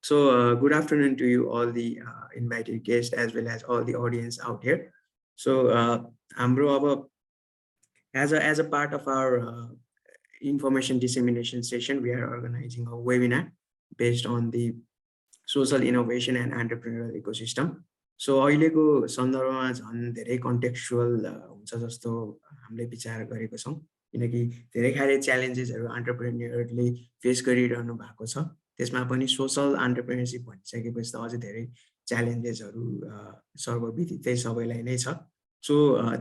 Good afternoon to you all the invited guests as well as all the audience out here. Hamro अब as a part of our information dissemination session, we are organizing a webinar based on the social innovation and entrepreneurial ecosystem. अहिलेको सन्दर्भमा झन् धेरै contextual हुन्छ जस्तो हामीले विचार गरेको छौँ, किनकि धेरै खाले च्यालेन्जेसहरू एन्टरप्रेन्योरले फेस गरिरहनु भएको छ। त्यसमा पनि सोशल एन्टरप्रेन्योरशिप भनिसकेपछि त अझै धेरै च्यालेन्जेसहरू सर्वविदितै सबैलाई नै छ।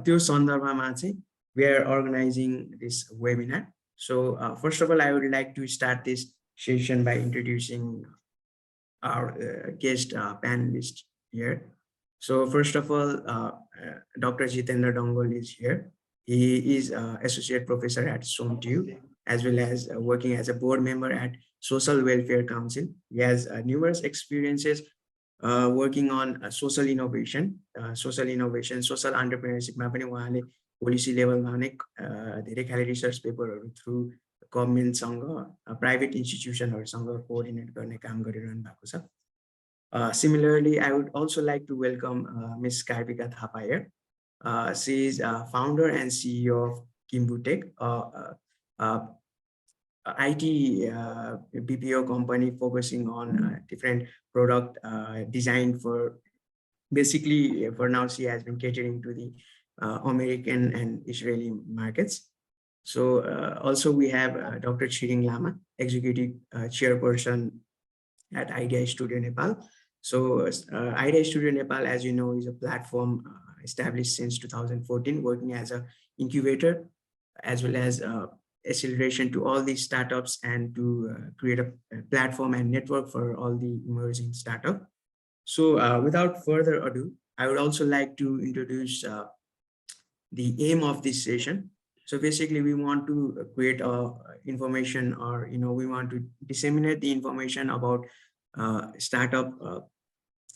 त्यो सन्दर्भमा चाहिँ we are organizing this webinar. First of all, I would like to start this session by introducing our guest panelist here. So first of all, Dr. Jeetendra Dangol is here. He is associate professor at SOMTU, as well as working as a board member at Social Welfare Council. He has numerous experiences working on social innovation, social entrepreneurship. Policy level research paper through government private institution or coordinate गर्ने काम गरिरहनु भएको छ। Similarly, I would also like to welcome Ms. Karvika Thapa here. She is founder and CEO of Kimbu Tech, IT BPO company focusing on different product design for, basically for now she has been catering to the American and Israeli markets. Also we have Dr. Tshering Lama, executive chairperson at Studio Nepal. Studio Nepal, as you know, is a platform established since 2014, working as an incubator as well as acceleration to all these startups and to create a platform and network for all the emerging startups. Without further ado, I would also like to introduce the aim of this session. So basically, we want to create information, or we want to disseminate the information about startup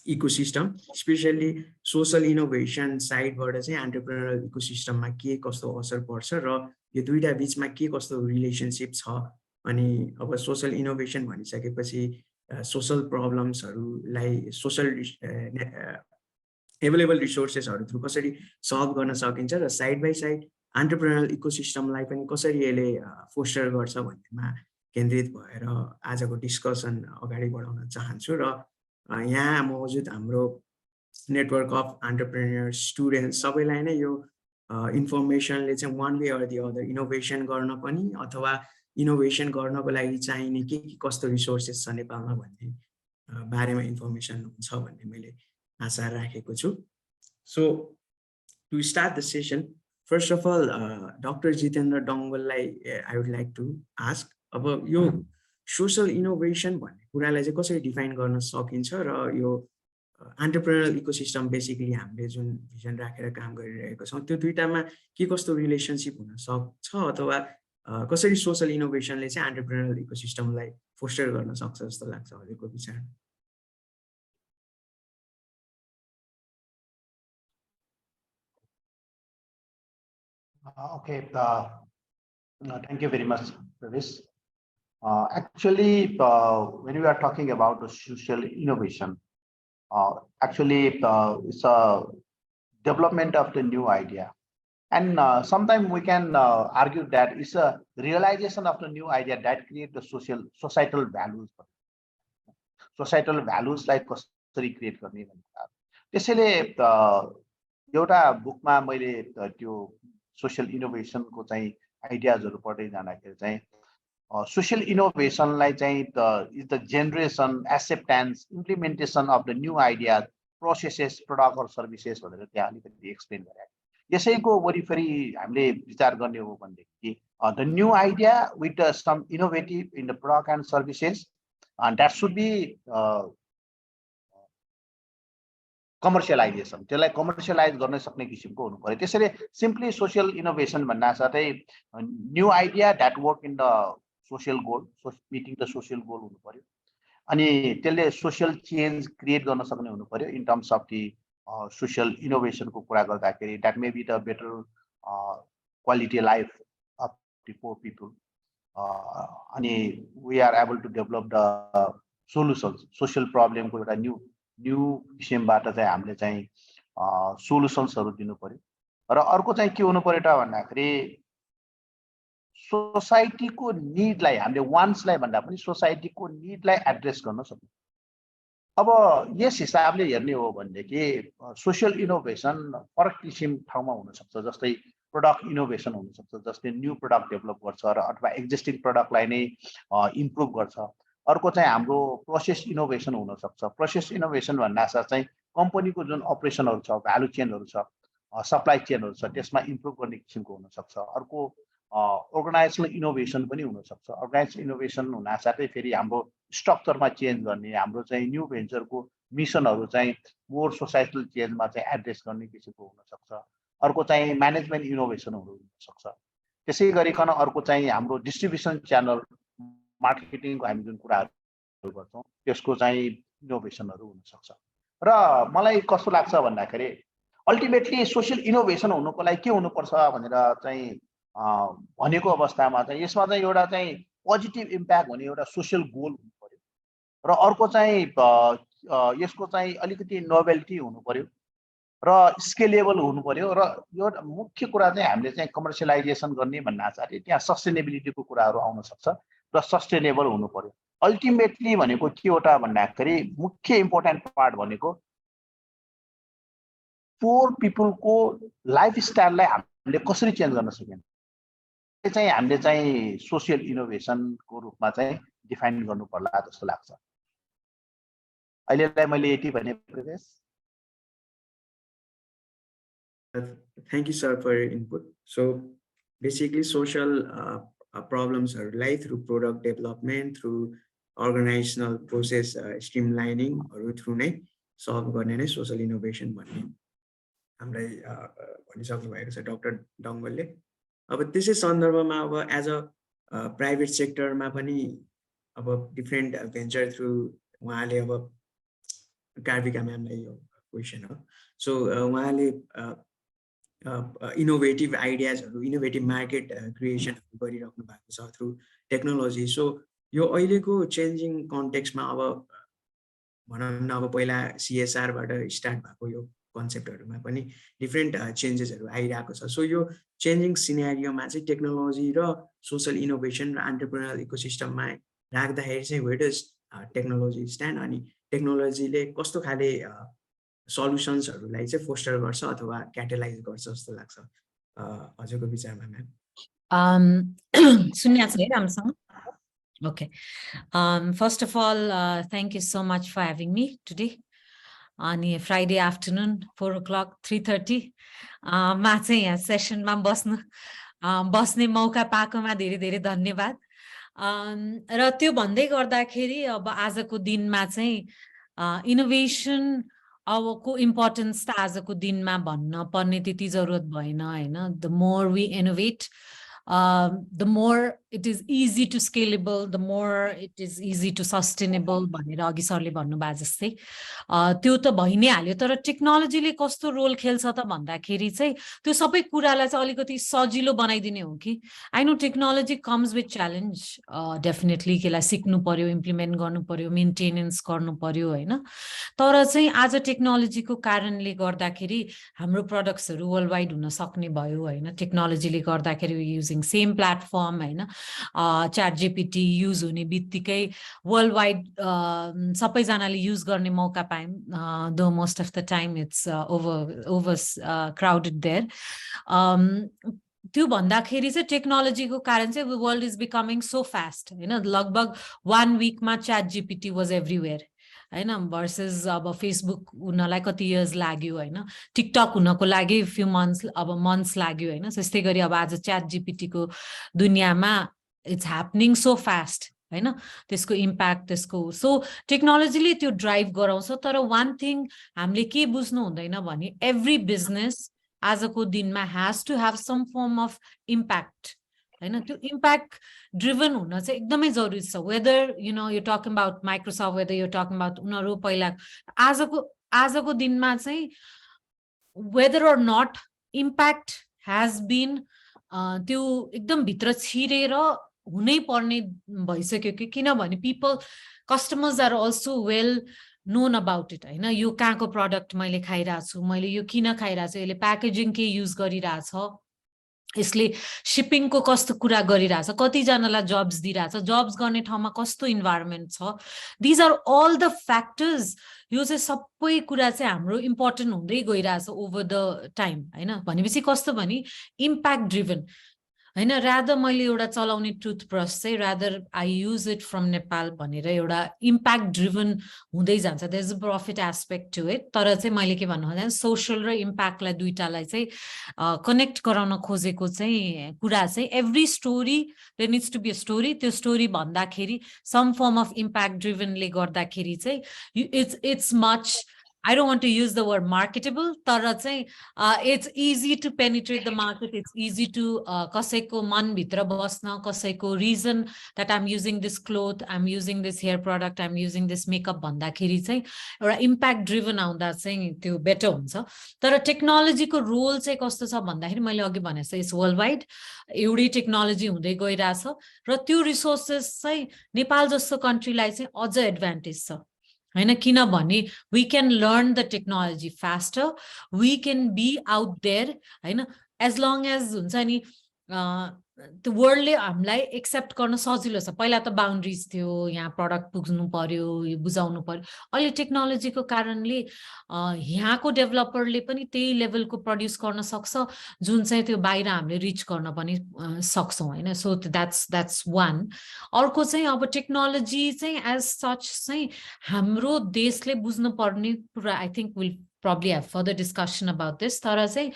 ecosystem, especially social innovation side. Entrepreneurial ecosystem ma ke kasto asar parcha ra यो दुईटा बीचमा के कस्तो relationship छ, अनि अब social innovation भनिसकेपछि social प्रब्लम्सहरूलाई social available रिसोर्सेसहरू through कसरी सल्भ गर्न सकिन्छ र साइड बाइ साइड एन्टरप्रेन्योरल इकोसिस्टमलाई पनि कसरी यसले फोस्टर गर्छ भन्नेमा केन्द्रित भएर आजको डिस्कसन अगाडि बढाउन चाहन्छु। र यहाँ मौजुद हाम्रो नेटवर्क अफ एन्टरप्रेन्योर स्टुडेन्ट सबैलाई नै यो इन्फर्मेसनले चाहिँ one way or the other innovation गर्न पनि अथवा इनोभेसन गर्नको लागि चाहिने के कस्तो रिसोर्सेस छ नेपालमा भन्ने बारेमा इन्फर्मेसन हुन्छ भन्ने मैले आशा राखेको छु। So to start the session, first of all doctor Jitendra डङ्गोललाई I would like to ask, अब यो सोशल इनोभेसन भन्ने कुरालाई चाहिँ कसरी डिफाइन गर्न सकिन्छ र यो एन्टरप्रेन्योरल इकोसिस्टम बेसिकली हामीले जुन भिजन राखेर काम गरिरहेको छौँ त्यो दुईटामा के कस्तो रिलेसनसिप हुन सक्छ, अथवा कसरी सोशल इनोभेसनले चाहिँ एन्टरप्रेन्योरल इकोसिस्टमलाई फोस्टर गर्न सक्छ जस्तो लाग्छ हजुरको विचार? Okay, thank you very much, Prabesh. Actually, when we are talking about the social innovation, actually it's a development of the new idea, and sometimes we can argue that it's a realization of the new idea that create the societal values. Societal values like कसरी create गर्ने भन्ने। त्यसैले एउटा बुकमा मैले त्यो social इनोभेसनको चाहिँ आइडियाजहरू पढ्दै जाँदाखेरि चाहिँ सोशल इनोभेसनलाई चाहिँ is the generation, acceptance, implementation of the new idea, processes, product or services भनेर त्यहाँ अलिकति एक्सप्लेन गरेँ। यसैको वरिपरि हामीले विचार गर्ने हो भनेदेखि the new idea with some innovative in the product and services, that should be commercialization, त्यसलाई कमर्सियलाइज गर्न सक्ने किसिमको हुनु पर्यो। त्यसैले सिम्पली सोशल इनोभेसन भन्दा साथै new idea that work in the social goal, meeting the social goal हुनु पर्यो, अनि त्यसले सोशल चेन्ज क्रिएट गर्न सक्ने हुनु पर्यो in terms of the social इनोभेसनको कुरा गर्दाखेरि that may be the better quality life of the poor people, अनि we are able to develop the solutions social प्रब्लमको एउटा न्यू किसिमबाट चाहिँ हामीले चाहिँ सोल्युसन्सहरू दिनु पर्यो र अर्को चाहिँ के हुनु पर्यो त भन्दाखेरि सोसाइटीको निडलाई हामीले वान्सलाई भन्दा पनि सोसाइटीको निडलाई एड्रेस गर्न सक्नु अब यस हिसाबले हेर्ने हो भनेदेखि सोसियल इनोभेसन फरक किसिम ठाउँमा हुनसक्छ जस्तै प्रोडक्ट इनोभेसन हुनसक्छ जस्तै न्यू प्रोडक्ट डेभलप गर्छ र अथवा एक्जिस्टिङ प्रोडक्टलाई नै इम्प्रुभ गर्छ अर्को चाहिँ हाम्रो प्रोसेस इनोभेसन हुनसक्छ प्रोसेस इनोभेसन भन्नासाथ चाहिँ कम्पनीको जुन अपरेसनहरू छ भ्यालु चेनहरू छ सप्लाई चेनहरू छ त्यसमा इम्प्रुभ गर्ने किसिमको हुनसक्छ अर्को अर्गनाइजेसनल इनोभेसन पनि हुनसक्छ अर्गनाइजेसनल इनोभेसन हुनासाथै फेरि हाम्रो स्ट्रक्चरमा चेन्ज गर्ने हाम्रो चाहिँ न्यू भेन्चरको मिसनहरू चाहिँ मोर सोसाइटल चेन्जमा चाहिँ एड्रेस गर्ने किसिमको हुनसक्छ अर्को चाहिँ म्यानेजमेन्ट इनोभेसनहरू हुनसक्छ त्यसै गरिकन अर्को चाहिँ हाम्रो डिस्ट्रिब्युसन च्यानल मार्केटिङको हामी जुन कुराहरू गर्छौँ त्यसको चाहिँ इनोभेसनहरू हुनसक्छ र मलाई कस्तो लाग्छ भन्दाखेरि अल्टिमेटली सोसियल इनोभेसन हुनुको लागि के हुनुपर्छ भनेर चाहिँ भनेको अवस्थामा चाहिँ यसमा चाहिँ एउटा चाहिँ पोजिटिभ इम्प्याक्ट हुने एउटा सोसियल गोल हुनु पर्यो र अर्को चाहिँ यसको चाहिँ अलिकति नोभेल्टी हुनु पर्यो र स्केलेबल हुनु पर्यो र यो मुख्य कुरा चाहिँ हामीले चाहिँ कमर्सियलाइजेसन गर्ने भन्नासाथै त्यहाँ सस्टेनेबिलिटीको कुराहरू आउन सक्छ र सस्टेनेबल हुनु पर्यो अल्टिमेटली भनेको के हो त भन्दाखेरि मुख्य इम्पोर्टेन्ट पार्ट भनेको पोर पिपुलको लाइफस्टाइललाई हामीले कसरी चेन्ज गर्न सकिन्छ त्यो चाहिँ हामीले चाहिँ सोसियल इनोभेसनको रूपमा चाहिँ डिफाइन गर्नु पर्ला जस्तो लाग्छ अहिलेलाई मैले यति भने प्रवेश Thank you, sir, for your input. So basically, social problems are like through product development, through organizational process streamlining, or through solve social innovation. Dr. Dangol. But this is on as a private sector, about different venture through Karvika ma'am question. So innovative ideas, innovative market creation through technology. So यो अहिलेको changing context मा अब भनौं न अब पहिला CSR बाट start भएको यो कन्सेप्टहरुमा पनि डिफरेन्ट चेन्जेसहरु आइरहेको छ सो यो चेन्जिङ सिनेरियोमा चाहिँ टेक्नोलोजी र सोशल इनोभेसन र एन्टरप्रेन्योरल इकोसिस्टममा राख्दाखेरि चाहिँ वेयर डज टेक्नोलोजी स्ट्यान्ड अनि टेक्नोलोजीले कस्तो खाले सल्युसन्सहरुलाई चाहिँ फोस्टर गर्छ अथवा क्याटलाइज गर्छ जस्तो लाग्छ हजुरको विचारमा म्याम सुन्नुहुन्छ है रामसँग Okay. First of all, thank you so much for having me today on a Friday afternoon, 4 o'clock, 3:30. मा चाहिँ यहाँ सेसनमा बस्ने मौका पाएकोमा धेरै धेरै धन्यवाद र त्यो भन्दै गर्दाखेरि अब आजको दिनमा चाहिँ इनोभेसन को इम्पोर्टेन्स त आजको दिनमा भन्न पर्ने त्यति जरुरत भएन हैन the more we innovate the more it is easy to scalable, the more it is easy to sustainable भनेर अघि सरले भन्नुभयो जस्तै त्यो त भइ नै हाल्यो तर टेक्नोलोजीले कस्तो रोल खेल्छ त भन्दाखेरि चाहिँ त्यो सबै कुरालाई चाहिँ अलिकति सजिलो बनाइदिने हो कि I know technology comes with challenge definitely केलाई सिक्नु पर्यो इम्प्लिमेन्ट गर्नु पर्यो मेन्टेनेन्स गर्नु पर्यो हैन तर चाहिँ आज टेक्नोलोजीको कारणले गर्दाखेरि हाम्रो प्रोडक्ट्सहरु वर्ल्ड वाइड हुन सक्ने भयो हैन टेक्नोलोजीले गर्दाखेरि युजिङ सेम प्लेटफर्म हैन च्याट जीपीटी युज हुने बित्तिकै वर्ल्ड वाइड सबैजनाले युज गर्ने मौका पायौं the most of the time it's over crowded there त्यो भन्दाखेरि चाहिँ टेक्नोलोजीको कारण चाहिँ world is becoming so fast हैन लगभग 1 वीकमा च्याट जीपीटी वाज एभ्रीवेयर हैन भर्सेस अब फेसबुक हुनलाई कति इयर्स लाग्यो हैन टिकटक हुनको लागि फ्यु मन्थ्स अब मन्थ्स लाग्यो हैन त्यस्तै गरी अब आज च्याट जीपीटी को दुनियामा इट्स ह्यापनिङ सो फास्ट हैन त्यसको इम्प्याक्ट त्यसको सो टेक्नोलोजीले त्यो ड्राइभ गराउँछ तर वान थिङ हामीले के बुझ्नु हुँदैन भने एभ्री बिजनेस आजको दिनमा has to have some form of impact हैन त्यो इम्प्याक्ट ड्रिभन हुन चाहिँ एकदमै जरुरी छ whether you know you talking about Microsoft whether you talking about उनीहरु पहिला आजको दिनमा चाहिँ whether or not impact has been त्यो एकदम भित्र छिरेर हुनै पर्ने भइसक्यो कि किनभने customers are also well known about it हैन यो कहाँको प्रडक्ट मैले खाइरहेको छु मैले यो किन खाइरहेको छु यसले प्याकेजिङ के युज गरिरहेछ यसले शिपिङको कस्तो कुरा गरिरहेछ कतिजनालाई जब्स दिइरहेछ जब्स गर्ने ठाउँमा कस्तो इन्भाइरोमेन्ट छ these are all the factors यो चाहिँ सबै कुरा चाहिँ हाम्रो इम्पोर्टेन्ट हुँदै गइरहेछ ओभर द टाइम हैन भनेपछि कस्तो भने इम्प्याक्ट ड्रिभन हैन रादर मैले एउटा चलाउने टुथब्रस चाहिँ rather I use it from Nepal भनेर एउटा इम्प्याक्ट ड्रिभन हुँदै जान्छ there is a profit aspect to it तर चाहिँ मैले के भन्नु खोजेँ सोशल र इम्प्याक्टलाई दुईटालाई चाहिँ कनेक्ट गराउन खोजेको चाहिँ कुरा चाहिँ every story there needs to be a story त्यो स्टोरी भन्दाखेरि सम फर्म अफ इम्प्याक्ट ड्रिभनले गर्दाखेरि चाहिँ it's much I don't want to use the word marketable. तर चाहिँ it's easy to penetrate the market. It's easy to कसैको मन भित्र बस्न कसैको reason that I'm using this cloth, I'm using this hair product, I'm using this makeup भन्दाखेरि चाहिँ एउटा impact driven आउँदा चाहिँ त्यो better हुन्छ तर टेक्नोलोजीको रोल चाहिँ कस्तो छ भन्दाखेरि मैले अघि भने जस्तै इट्स वर्ल्ड वाइड एउटै टेक्नोलोजी हुँदै गइरहेछ र त्यो रिसोर्सेस चाहिँ नेपाल जस्तो कन्ट्रीलाई चाहिँ अझ एडभान्टेज छ हैन किनभने we can learn the technology faster we can be out there हैन as long as हुन्छ नि त्यो वर्ल्डले हामीलाई एक्सेप्ट गर्न सजिलो छ पहिला त बाउन्ड्रिज थियो यहाँ प्रडक्ट पुग्नु पर्यो बुझाउनु पर्यो अहिले टेक्नोलोजीको कारणले यहाँको डेभलपरले पनि त्यही लेभलको प्रड्युस गर्न सक्छ जुन चाहिँ त्यो बाहिर हामीले रिच गर्न पनि सक्छौं हैन सो द्याट्स वान अर्को चाहिँ अब टेक्नोलोजी चाहिँ एज सच चाहिँ हाम्रो देशले बुझ्नु पर्ने कुरा I think will probably have further discussion about this तर चाहिँ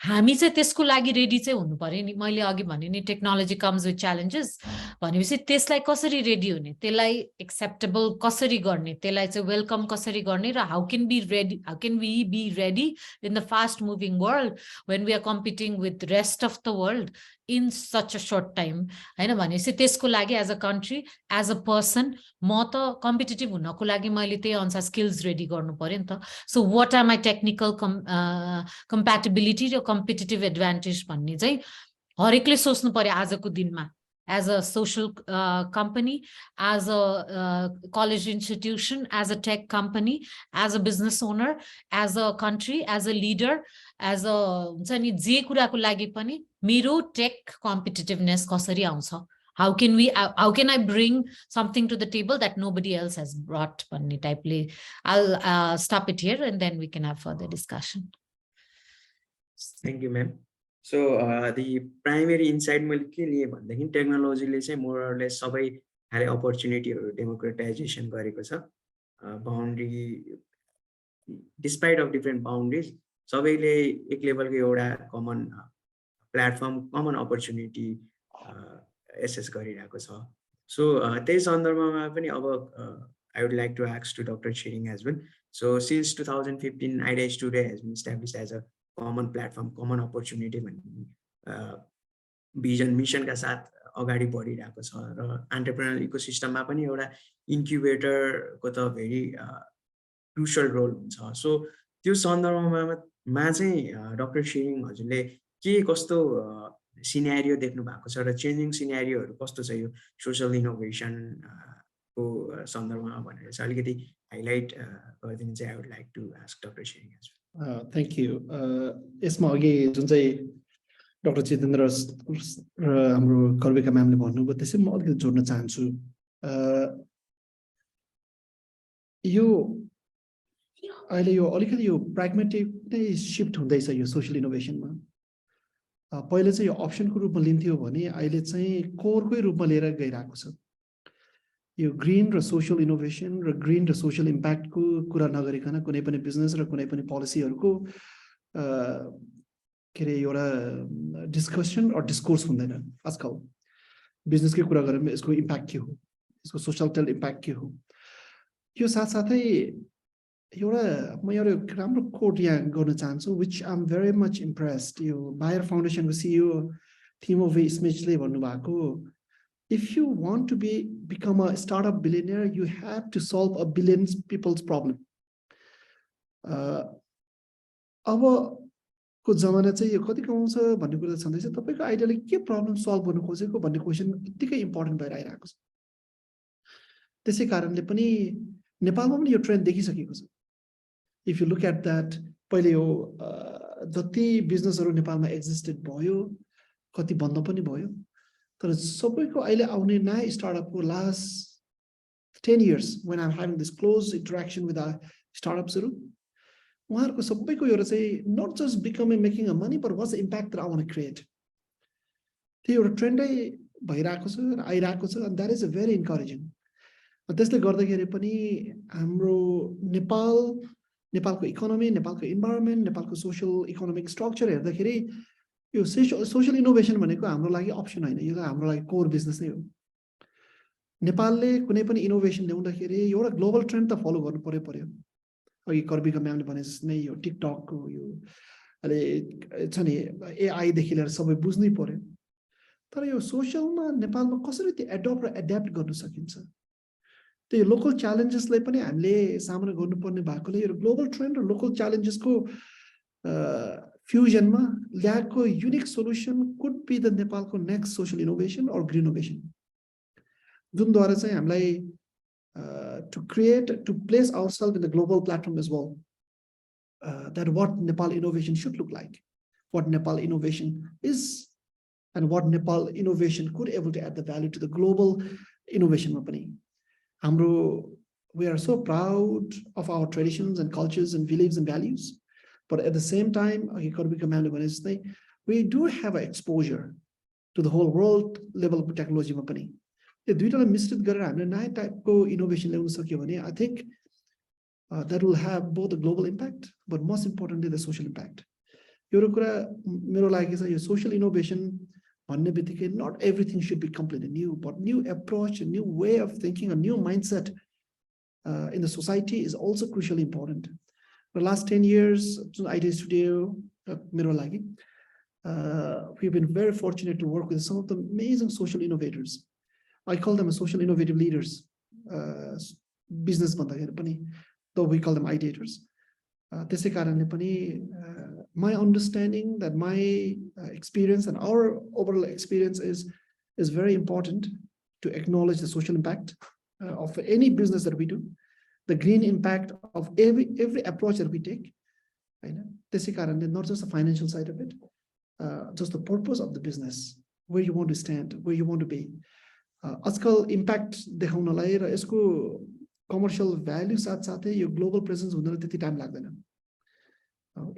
हामी चाहिँ त्यसको लागि रेडी चाहिँ हुनु पर्यो नि मैले अघि भने नि टेक्नोलोजी कम्स विथ च्यालेन्जेस भनेपछि त्यसलाई कसरी रेडी हुने त्यसलाई एक्सेप्टेबल कसरी गर्ने त्यसलाई चाहिँ वेलकम कसरी गर्ने र how can we be ready in the fast moving world when we are competing with rest of the world in such a short time हैन भनेपछि त्यसको लागि as a country as a person म त competitive हुनको लागि मैले त्यही अनुसार स्किल्स रेडी गर्नु पर्यो नि त so what are my technical compatibility र कम्पिटिटिभ एडभान्टेज भन्ने चाहिँ हरेकले सोच्नु पर्यो आजको दिनमा as a social company, as a college institution, as a tech company, as a business owner, as a country, as a leader, as a हुन्छ नि जे कुराको लागि पनि मेरो टेक कम्पिटिटिभनेस कसरी आउँछ how can I bring something to the table that nobody else has brought भन्ने टाइपले I'll stop it here and then we can have further discussion. Thank you, ma'am. So the primary insight मैले के लिए भन्दाखेरि टेक्नोलोजीले चाहिँ more or lace सबै खाले अपर्च्युनिटीहरू डेमोक्रेटाइजेसन गरेको छ boundary despite of different boundaries सबैले एक लेभलको एउटा common platform common opportunity access गरिरहेको छ सो त्यही सन्दर्भमा पनि अब I would like to ask to Dr. Tshering as well. So since 2015, IDEA Studio has been established as a common platform, common opportunity vision mission का साथ अगाडि बढिरहेको छ र एन्टरप्रेन्योरल इकोसिस्टममा पनि एउटा इन्क्युबेटरको त भेरी क्रुशियल रोल हुन्छ सो त्यो सन्दर्भमा चाहिँ डाक्टर शेरिङ हजुरले के कस्तो सिनेरियो देख्नु भएको छ र चेन्जिङ सिनेरियोहरू कस्तो छ यो सोशल इनोभेसन को सन्दर्भमा भनेर चाहिँ अलिकति हाइलाइट गरिदिनु चाहिँ I would like to ask doctor Tshering as well thank you यसमा अघि जुन चाहिँ डाक्टर जितेन्द्र र हाम्रो कर्विका म्यामले भन्नुभयो त्यसै म अलिकति जोड्न चाहन्छु यो अहिले यो अलिकति यो प्राग्मेटिक नै शिफ्ट हुँदैछ यो सोशल इनोभेसनमा पहिले चाहिँ यो अप्सनको रूपमा लिन्थ्यो भने अहिले चाहिँ कोरकै रूपमा लिएर गइरहेको छ यो ग्रीन र सोशल इनोभेसन र ग्रीन र सोशल इम्प्याक्टको कुरा नगरिकन कुनै पनि बिजनेस र कुनै पनि पोलिसीहरूको के अरे एउटा डिस्कसन र डिस्कोर्स हुँदैन आजकल बिजनेसकै कुरा गऱ्यो भने यसको इम्प्याक्ट के हो यसको सोशल इम्प्याक्ट के हो यो साथसाथै एउटा म एउटा राम्रो कोट यहाँ गर्न चाहन्छु which I am very much impressed यो बायर फाउन्डेसनको सिइओ थिमो वे स्मिथले भन्नुभएको if you want to become a startup billionaire, you have to solve a billion people's problem. अब को जमाना चाहिँ यो कति कमाउँछ भन्ने कुरा छँदैछ तपाईको आइडियाले के प्रब्लम सल्भ गर्न खोजेको भन्ने क्वेशन यतिकै इम्पोर्टेन्ट भएर आइरहेको छ त्यसै कारणले पनि नेपालमा पनि यो ट्रेन्ड देखिसकेको छ if you look at that पहिले यो जति बिजनेसहरु नेपालमा एक्जिस्टेड भयो कति बन्द पनि भयो तर सबैको अहिले आउने नयाँ स्टार्टअपको last 10 years when I'm having this close interaction with our startups उहाँहरुको सबैको एउटा चाहिँ not just becoming making a money but what's the impact that I want to create त्यो एउटा ट्रेन्डै भइरहेको छ र आइरहेको छ and that is a very encouraging त्यसले गर्दाखेरि पनि हाम्रो नेपालको इकोनोमी नेपालको इन्भाइरोन्मेन्ट नेपालको सोशल इकोनोमिक स्ट्रक्चर हेर्दाखेरि यो सोशल इनोभेसन भनेको हाम्रो लागि अप्सन हैन यो हाम्रो लागि कोर बिजनेस नै हो नेपालले कुनै पनि इनोभेसन ल्याउँदाखेरि एउटा ग्लोबल ट्रेन्ड त फलो गर्नु पर्यो अघि कर्विका म्यामले भने जस्तै यो टिकटक को यो अहिले छ नि एआई देखि लिएर सबै बुझ्नै पर्यो तर यो सोशलमा नेपालमा कसरी त्यो एडप्ट र एड्याप्ट गर्न सकिन्छ त्यो लोकल च्यालेन्जेसलाई पनि हामीले सामना गर्नुपर्ने भएकोले यो ग्लोबल ट्रेन्ड र लोकल च्यालेन्जेसको फ्युजनमा ल्याएको unique solution could be the नेपालको next social innovation or green innovation जुनद्वारा चाहिँ हामीलाई to create, to place ourselves in the global platform as well. That what Nepal innovation should look like, what Nepal innovation is, and what Nepal innovation could able to add the value to the global innovation company. We are so proud of our traditions and cultures and beliefs and values, but at the same time, we do have an exposure to the whole world level of technology company. The duiटालाई मिश्रित गरेर हामीले नयाँ टाइपको innovation ल्याउन सक्यो भने I think that will have both a global impact but most importantly the social impact. एउटा कुरा मेरो लागि चाहिँ यो social innovation भन्ने बित्तिकै not everything should be completely new but new approach, a new way of thinking, a new mindset in the society is also crucially important. The last 10 years IT Studio मेरो लागि we've been very fortunate to work with some of the amazing social innovators. I call them social innovative leaders, business भन्दाखेरि पनि, though we call them ideators. त्यसै कारणले पनि my understanding that my experience and our overall experience is very important to acknowledge the social impact of any business that we do, the green impact of every approach that we take. त्यसै कारणले not just the financial side of it, just the purpose of the business, where you want to stand, where you want to be. आजकल impact देखाउनलाई र यसको commercial value साथसाथै यो global presence हुनलाई त्यति time लाग्दैन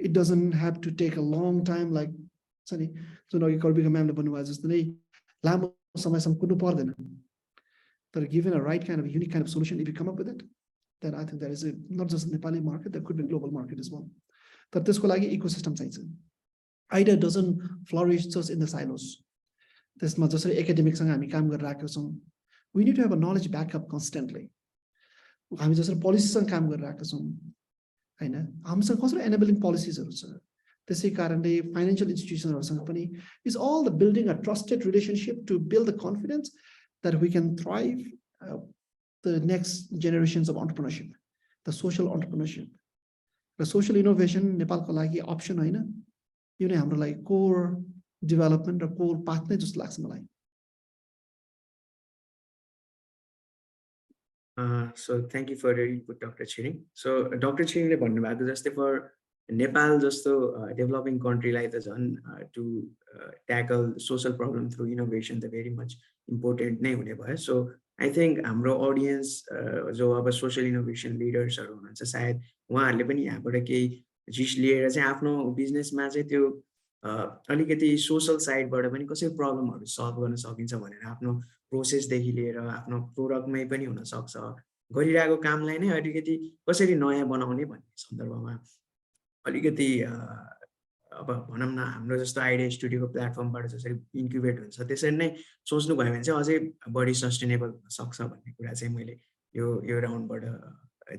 it doesn't have to take a long time like छ नि जुन अघि कर्विका म्यामले भन्नुभयो जस्तो नै लामो समयसम्म कुद्नु पर्दैन तर given a right kind of unique kind of solution if you come up with it then I think that is not just Nepali market that could be global market as well तर त्यसको लागि इकोसिस्टम चाहिन्छ idea doesn't flourish just in the silos त्यसमा जसरी एकाडेमिकसँग हामी काम गरिरहेका छौँ we need to have a knowledge backup constantly. हामी जसरी पोलिसीसँग काम गरिरहेका छौँ हैन हामीसँग कसरी enabling policies-हरु छ त्यसै कारणले फाइनान्शियल इन्स्टिट्युसनहरुसँग पनि is all the building a trusted relationship to build the confidence that we can thrive the next generations of entrepreneurship, the social entrepreneurship. The social innovation नेपालको लागि अप्सन हैन यो नै हाम्रो लागि core development or core path नै जस्तो लाग्छ मलाई. So thank you for your input, Dr. Tshering. So Dr. Tshering ले भन्नुभएको जस्तै for Nepal जस्तो developing country like the to tackle social problem through innovation the very much important नै हुने भयो. So I think हाम्रो audience जो अब social innovation leaders हरु हुनुहुन्छ सायद उहाँहरुले पनि यहाँबाट केही जिस लिएर चाहिँ आफ्नो बिजनेसमा चाहिँ त्यो अलिकति सोशल साइडबाट पनि कसरी प्रब्लमहरु सल्भ गर्न सकिन्छ भनेर आफ्नो प्रोसेसदेखि लिएर आफ्नो प्रोडक्टमै पनि हुन सक्छ गरिरहेको कामलाई नै अलिकति कसरी नयाँ बनाउने भन्ने सन्दर्भमा अलिकति अब भनौं न हाम्रो जस्तो आइडिया स्टुडियोको प्लेटफर्मबाट जसरी इन्क्युबेट हुन्छ त्यसरी नै सोच्नु भयो भने चाहिँ अझै बढी सस्टेनेबल हुन सक्छ भन्ने कुरा चाहिँ मैले यो राउन्डबाट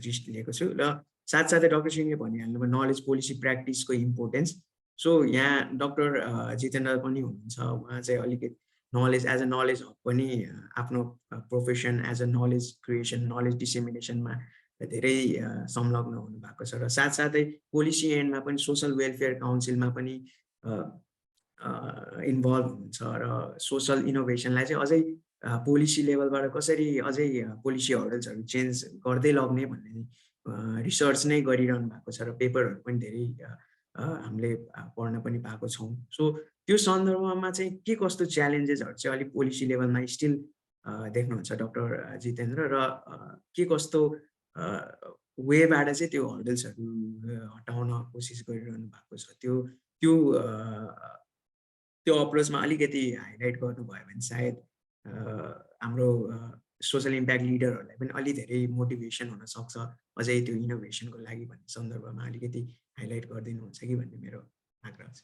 जिस्ट लिएको छु र साथसाथै डाक्टर सिंहले भनिहाल्नुभयो नलेज पोलिसी प्र्याक्टिसको इम्पोर्टेन्स सो यहाँ डाक्टर जितेन्द्र पनि हुनुहुन्छ उहाँ चाहिँ अलिकति knowledge as a knowledge hub पनि आफ्नो profession as a knowledge creation knowledge डिसेमिनेसनमा धेरै संलग्न हुनु भएको छ र साथसाथै पोलिसी एन्डमा पनि सोसल वेलफेयर काउन्सिलमा पनि इन्भल्भ हुन्छ र सोसल इनोभेसनलाई चाहिँ अझै पोलिसी लेभलबाट कसरी अझै पोलिसी हर्डल्सहरू चेन्ज गर्दै लग्ने भन्ने रिसर्च नै गरिरहनु भएको छ र पेपरहरू पनि धेरै हामीले पढ्न पनि पाएको छौँ। सो त्यो सन्दर्भमा चाहिँ के कस्तो च्यालेन्जेसहरू चाहिँ अलिक पोलिसी लेभलमा स्टिल देख्नुहुन्छ डाक्टर जितेन्द्र, र के कस्तो वेबाट चाहिँ त्यो हर्डल्सहरू हटाउन कोसिस गरिरहनु भएको छ, त्यो अप्रोचमा अलिकति हाइलाइट गर्नुभयो भने सायद हाम्रो सोसल इम्प्याक्ट लिडरहरूलाई पनि अलि धेरै मोटिभेसन हुन सक्छ अझै त्यो इनोभेसनको लागि भन्ने सन्दर्भमा अलिकति हाइलाइट गरिदिनुहुन्छ कि भन्ने मेरो आग्रह छ।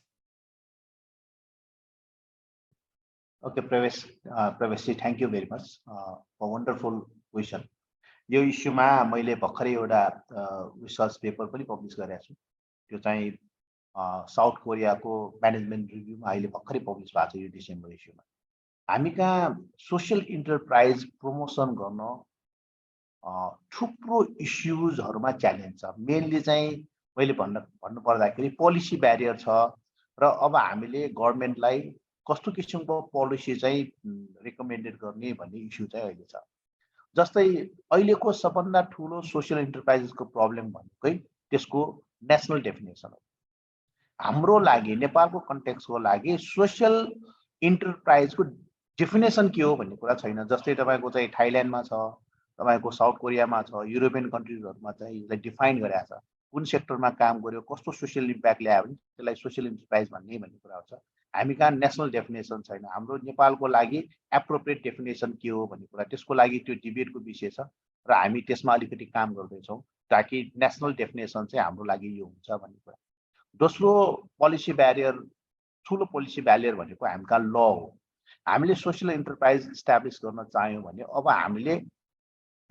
ओके प्रवेशजी, thank you very much for wonderful question. यो इस्युमा मैले भर्खरै एउटा रिसर्च पेपर पनि पब्लिस गरेको छु। त्यो चाहिँ साउथ कोरियाको म्यानेजमेन्ट रिभ्यूमा अहिले भर्खरै पब्लिस भएको छ यो डिसेम्बर इस्युमा। हामी कहाँ सोसल इन्टरप्राइज प्रमोसन गर्न थुप्रो इस्युजहरूमा च्यालेन्ज छ। मेनली चाहिँ मैले भन्नु पर्दाखेरि पोलिसी ब्यारियर छ र अब हामीले गभर्मेन्टलाई कस्तो किसिमको पोलिसी चाहिँ रिकमेन्डेड गर्ने भन्ने इस्यु चाहिँ अहिले छ। जस्तै अहिलेको सबभन्दा ठुलो सोसल इन्टरप्राइजेसको प्रब्लम भनेकै त्यसको नेसनल डेफिनेसन हो। हाम्रो लागि नेपालको कन्टेक्स्टको लागि सोसल इन्टरप्राइजको डेफिनेसन के हो भन्ने कुरा छैन। जस्तै तपाईँको चाहिँ थाइल्यान्डमा छ, तपाईँको साउथ कोरियामा छ, युरोपियन कन्ट्रिजहरूमा चाहिँ यसलाई डिफाइन गरेको छ। कुन सेक्टरमा काम गर्यो, कस्तो सोसियल इम्प्याक्ट ल्यायो भने त्यसलाई सोसियल इन्टरप्राइज भन्ने कुरा छ। हामी कहाँ नेसनल डेफिनेसन छैन। हाम्रो नेपालको लागि एप्रोप्रिएट डेफिनेसन के हो भन्ने कुरा, त्यसको लागि त्यो डिबेटको विषय छ र हामी त्यसमा अलिकति काम गर्दैछौँ ताकि नेसनल डेफिनेसन चाहिँ हाम्रो लागि यो हुन्छ भन्ने कुरा। दोस्रो पोलिसी ब्यारियर, ठुलो पोलिसी ब्यारियर भनेको हामी कहाँ ल हो। हामीले सोसल इन्टरप्राइज इस्टाब्लिस गर्न चाह्यौँ भने अब हामीले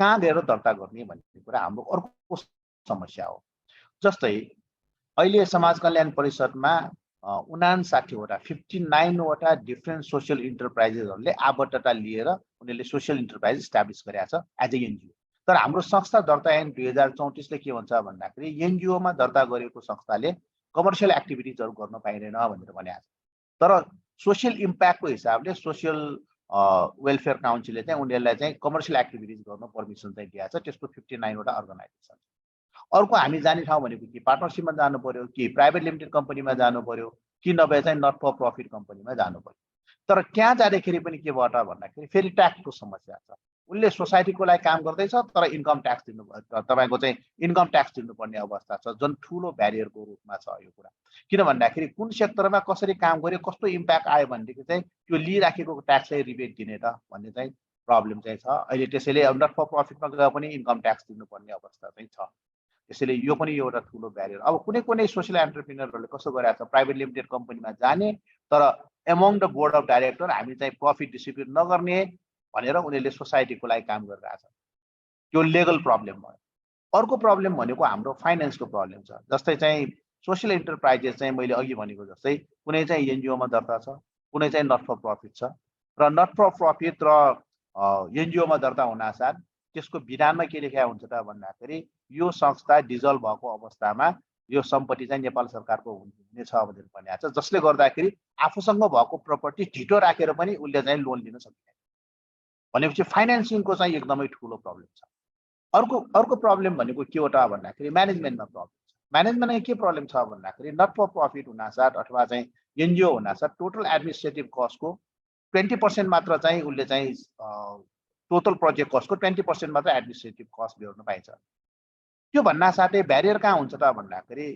कहाँ गएर दर्ता गर्ने भन्ने कुरा हाम्रो अर्को समस्या हो। जस्तै अहिले समाज कल्याण परिषदमा 59वटा डिफ्रेन्ट सोसल इन्टरप्राइजेसहरूले आबद्धता लिएर उनीहरूले सोसल इन्टरप्राइज इस्टाब्लिस गरेका छ एज ए एनजिओ। तर हाम्रो संस्था दर्ता ऐन 2034ले के भन्छ भन्दाखेरि एनजिओमा दर्ता गरेको संस्थाले कमर्सियल एक्टिभिटिजहरू गर्न पाइँदैन भनेर भनेको छ। तर सोसियल इम्प्याक्टको हिसाबले सोसियल वेलफेयर काउन्सिलले चाहिँ उनीहरूलाई चाहिँ कमर्सियल एक्टिभिटिज गर्न पर्मिसन चाहिँ दिएको छ। त्यसको 59वटा अर्गनाइजेसन। अर्को हामी जाने ठाउँ भनेको कि पार्टनरसिपमा जानु पर्यो, कि प्राइभेट लिमिटेड कम्पनीमा जानु पर्यो, कि नभए चाहिँ नट फर प्रफिट कम्पनीमा जानु पर्यो। तर त्यहाँ जाँदाखेरि पनि के भयो त भन्दाखेरि फेरि ट्याक्सको समस्या छ। उसले सोसाइटीको लागि काम गर्दैछ तर इन्कम ट्याक्स दिनु, तपाईँको चाहिँ इन्कम ट्याक्स दिनुपर्ने अवस्था छ, जुन ठुलो ब्यारियरको रूपमा छ यो कुरा। किन भन्दाखेरि कुन सेक्टरमा कसरी काम गर्यो, कस्तो इम्प्याक्ट आयो भनेदेखि चाहिँ त्यो लिइराखेको ट्याक्स चाहिँ रिबेट दिने त भन्ने चाहिँ प्रब्लम चाहिँ छ अहिले। त्यसैले नट फर प्रफिटमा गए पनि इन्कम ट्याक्स दिनुपर्ने अवस्था चाहिँ छ। त्यसैले यो पनि एउटा ठुलो ब्यारियर। अब कुनै सोसल एन्टरप्रेन्योरहरूले कस्तो गरेको छ, प्राइभेट लिमिटेड कम्पनीमा जाने तर among the board of director हामी चाहिँ प्रफिट डिस्ट्रिब्युट नगर्ने भनेर उनीहरूले सोसाइटीको लागि काम गरिरहेछ। त्यो लिगल प्रब्लम भयो। अर्को प्रब्लम भनेको हाम्रो फाइनेन्सको प्रब्लम छ। जस्तै चाहिँ सोसल इन्टरप्राइजेस चाहिँ मैले अघि भनेको जस्तै कुनै चाहिँ एनजिओमा दर्ता छ, कुनै चाहिँ नट फर प्रफिट छ र नट फर प्रफिट र एनजिओमा दर्ता हुनासाथ त्यसको विधानमा के लेखेको हुन्छ त भन्दाखेरि यो संस्था डिजल्भ भएको अवस्थामा यो सम्पत्ति चाहिँ नेपाल सरकारको हुनेछ भनेर भनेको छ। जसले गर्दाखेरि आफूसँग भएको प्रपर्टी ढिटो राखेर पनि उसले चाहिँ लोन लिन सक्दैन। भनेपछि फाइनेन्सिङको चाहिँ एकदमै ठुलो प्रब्लम छ। अर्को प्रब्लम भनेको के हो त भन्दाखेरि म्यानेजमेन्टमा प्रब्लम छ। म्यानेजमेन्टमा के प्रब्लम छ भन्दाखेरि नट फर प्रफिट हुनासाथ अथवा चाहिँ एनजिओ हुनासाथ टोटल एडमिनिस्ट्रेटिभ कस्टको 20% मात्र चाहिँ उसले चाहिँ टोटल प्रोजेक्ट कस्टको 20% मात्र एडमिनिस्ट्रेटिभ कस्ट बेहोर्न पाइन्छ। त्यो भन्नासाथै ब्यारियर कहाँ हुन्छ त भन्दाखेरि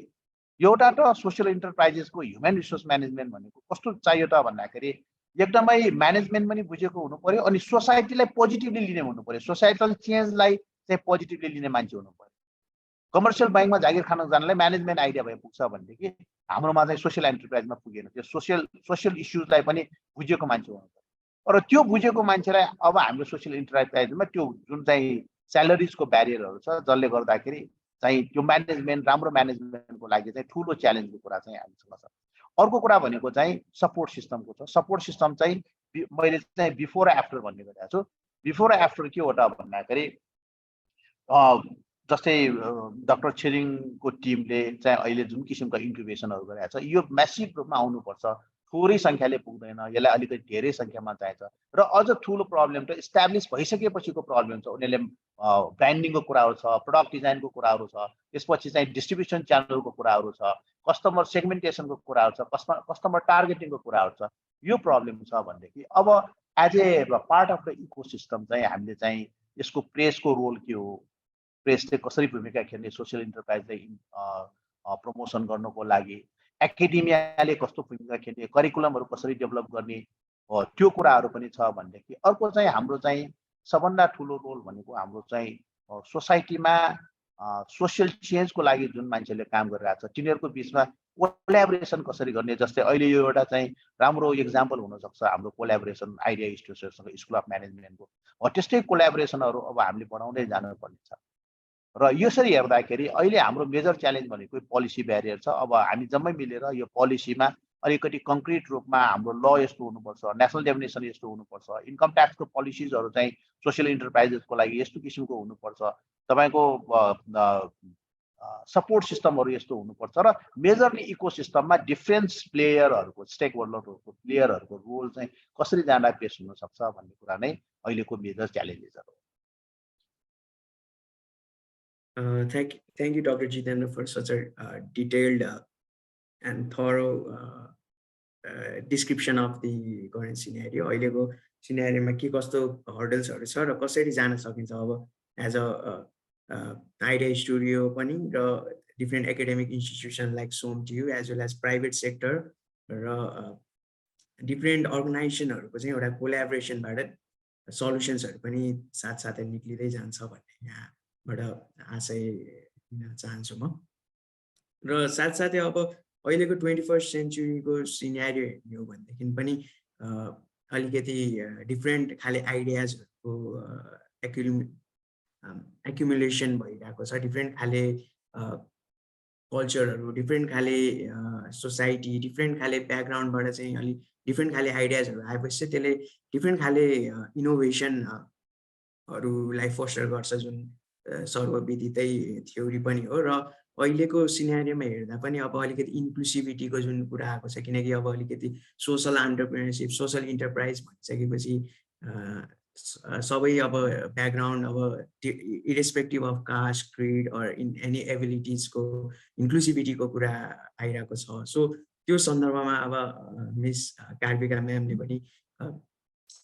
एउटा त सोसल इन्टरप्राइजेसको ह्युमन रिसोर्स म्यानेजमेन्ट भनेको कस्तो चाहियो त भन्दाखेरि एकदमै म्यानेजमेन्ट पनि बुझेको हुनु पर्यो अनि सोसाइटीलाई पोजिटिभली लिने हुनु पर्यो। सोसाइटल चेन्जलाई चाहिँ पोजिटिभली लिने मान्छे हुनु पर्यो। कमर्सियल ब्याङ्कमा जागिर खान जानलाई म्यानेजमेन्ट आइडिया भए पुग्छ भनेदेखि हाम्रोमा चाहिँ सोसल एन्टरप्राइजमा पुगेन। त्यो सोसल इस्युजलाई पनि बुझेको मान्छे हुनु पर्यो। र त्यो बुझेको मान्छेलाई अब हाम्रो सोसल इन्टरप्राइजमा त्यो जुन चाहिँ स्यालेरिजको ब्यारियरहरू छ जसले गर्दाखेरि चाहिँ त्यो म्यानेजमेन्ट राम्रो म्यानेजमेन्टको लागि चाहिँ ठुलो च्यालेन्जको कुरा चाहिँ हामीसँग छ। अर्को कुरा भनेको चाहिँ सपोर्ट सिस्टमको छ। सपोर्ट सिस्टम चाहिँ मैले चाहिँ बिफोर र आफ्टर भन्ने गरेको छु। बिफोर र आफ्टर के हो त भन्दाखेरि जस्तै डाक्टर छेरिङको टिमले चाहिँ अहिले जुन किसिमका इन्क्युबेसनहरू गरिरहेको छ यो म्यासिभ रूपमा आउनुपर्छ थोरै सङ्ख्याले पुग्दैन यसलाई अलिकति धेरै सङ्ख्यामा चाहिन्छ र अझ ठुलो प्रब्लम त इस्टाब्लिस भइसकेपछिको प्रब्लम छ उनीहरूले ब्रान्डिङको कुराहरू छ प्रडक्ट डिजाइनको कुराहरू छ त्यसपछि चाहिँ डिस्ट्रिब्युसन च्यानलको कुराहरू छ कस्टमर सेगमेन्टेसनको कुराहरू छ कस्टमर टार्गेटिङको कुराहरू छ यो प्रब्लम छ भनेदेखि अब as a part of the ecosystem चाहिँ हामीले चाहिँ यसको प्रेसको रोल के हो प्रेसले कसरी भूमिका खेल्ने सोसियल इन्टरप्राइजलाई प्रमोसन गर्नको लागि एकाडेमियाले कस्तो भूमिका खेल्ने करिकुलमहरू कसरी डेभलप गर्ने त्यो कुराहरू पनि छ भनेदेखि अर्को चाहिँ हाम्रो चाहिँ सबभन्दा ठुलो रोल भनेको हाम्रो चाहिँ सोसाइटीमा सोसियल चेन्जको लागि जुन मान्छेले काम गरिरहेको छ तिनीहरूको बिचमा कोल्याबोरेसन कसरी गर्ने जस्तै अहिले यो एउटा चाहिँ राम्रो इक्जाम्पल हुनसक्छ हाम्रो कोल्याबोरेसन आइडिया इन्स्टिट्युटसँग स्कुल अफ म्यानेजमेन्टको त्यस्तै कोल्याबोरेसनहरू अब हामीले बढाउँदै जानुपर्ने छ र यसरी हेर्दाखेरि अहिले हाम्रो मेजर च्यालेन्ज भनेको पोलिसी ब्यारियर छ अब हामी जम्मै मिलेर यो पोलिसीमा अलिकति कङ्क्रिट रूपमा हाम्रो ल यस्तो हुनुपर्छ नेसनल डेफिनेसन यस्तो हुनुपर्छ इन्कम ट्याक्सको पोलिसिजहरू चाहिँ सोसियल इन्टरप्राइजेसको लागि यस्तो किसिमको हुनुपर्छ तपाईँको सपोर्ट सिस्टमहरू यस्तो हुनुपर्छ र मेजरली इकोसिस्टममा डिफ्रेन्ट प्लेयरहरूको स्टेक होल्डरहरूको प्लेयरहरूको रोल चाहिँ कसरी जाँदा पेश हुनसक्छ भन्ने कुरा नै अहिलेको major च्यालेन्जेसहरू Thank you, Dr. Jeetendra, for such a detailed and thorough description of the current scenario. अहिलेको सिनेरियोमा के कस्तो हर्डल्सहरू छ र कसरी जान सकिन्छ अब एज अ आइडिया स्टुडियो पनि र different academic institution like SOMTU as well as private sector र डिफ्रेन्ट अर्गनाइजेसनहरूको चाहिँ एउटा कोल्याबोरेसनबाट सल्युसन्सहरू पनि साथसाथै निक्लिँदै जान्छ भन्ने यहाँबाट आशय दिन चाहन्छु म र साथसाथै अब अहिलेको 21st सेन्चुरीको सिनेरियो हेर्ने हो भनेदेखि पनि अलिकति डिफ्रेन्ट खाले आइडियाजहरूको एक्युमुलेसन भइरहेको छ डिफ्रेन्ट खाले कल्चरहरू डिफ्रेन्ट खाले सोसाइटी डिफ्रेन्ट खाले ब्याकग्राउन्डबाट चाहिँ अलिक डिफ्रेन्ट खाले आइडियाजहरू आएपछि त्यसले डिफ्रेन्ट खाले इनोभेसनहरूलाई फोस्टर गर्छ जुन सर्वविदितै थ्योरी पनि हो र अहिलेको सिनेरियोमा हेर्दा पनि अब अलिकति इन्क्लुसिभिटीको जुन कुरा आएको छ किनकि अब अलिकति सोसल एन्टरप्रेन्योरसिप सोसल इन्टरप्राइज भनिसकेपछि सबै अब ब्याकग्राउन्ड अब irrespective of caste creed or in any एबिलिटिजको इन्क्लुसिभिटीको कुरा आइरहेको छ सो त्यो सन्दर्भमा अब मिस कार्विका म्यामले पनि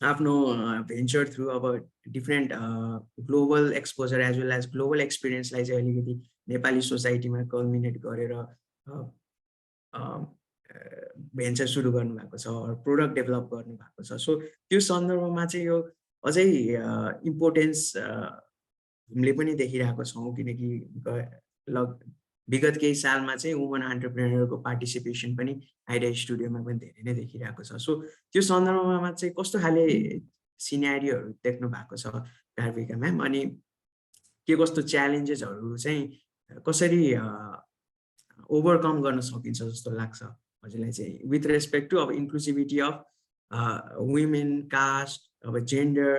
आफ्नो भेन्चर थ्रु अब different global exposure as well as global एक्सपिरियन्सलाई चाहिँ अलिकति नेपाली सोसाइटीमा कल्मिनेट गरेर भेन्चर सुरु गर्नुभएको छ प्रोडक्ट डेभलप गर्नुभएको छ सो त्यो सन्दर्भमा चाहिँ यो अझै इम्पोर्टेन्स हामीले पनि देखिरहेको छौँ किनकि विगत केही सालमा चाहिँ वुमन एन्टरप्रेन्योरको पार्टिसिपेसन पनि आइडिया स्टुडियोमा पनि धेरै नै देखिरहेको छ सो त्यो सन्दर्भमा चाहिँ कस्तो खाले सिनेरियोहरू देख्नु भएको छ कार्विका म्याम अनि के कस्तो च्यालेन्जेसहरू चाहिँ कसरी ओभरकम गर्न सकिन्छ जस्तो लाग्छ हजुरलाई चाहिँ विथ रेस्पेक्ट टु अब इन्क्लुसिभिटी अफ वुमेन कास्ट अब जेन्डर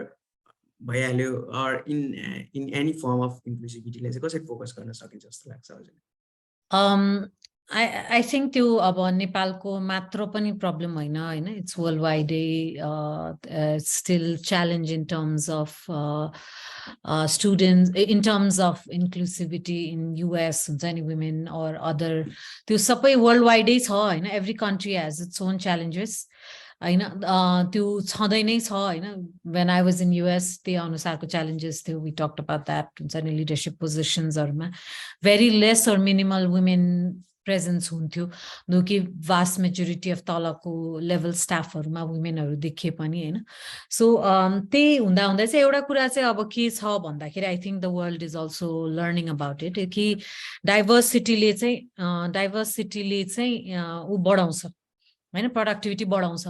भइहाल्यो or in any form of इन्क्लुसिभिटीलाई चाहिँ कसरी फोकस गर्न सकिन्छ जस्तो लाग्छ हजुरलाई I think त्यो अब नेपालको मात्र पनि प्रब्लम होइन इट्स वर्ल्ड वाइडै still challenge in terms of students in terms of inclusivity in US हुन्छ नि women or other त्यो सबै वर्ल्ड वाइडै छ होइन every country has its own challenges होइन त्यो छँदै नै छ होइन when I was in US त्यही अनुसारको challenges थियो we talked about that हुन्छ नि leadership positionsहरूमा very less or minimal women presence हुन्थ्यो नो कि vast majority of तलको लेभल स्टाफहरूमा वुमेनहरू देखिए पनि होइन सो त्यही हुँदा हुँदा चाहिँ एउटा कुरा चाहिँ अब के छ भन्दाखेरि I think the world is also learning about it कि डाइभर्सिटीले चाहिँ ऊ बढाउँछ होइन प्रोडक्टिभिटी बढाउँछ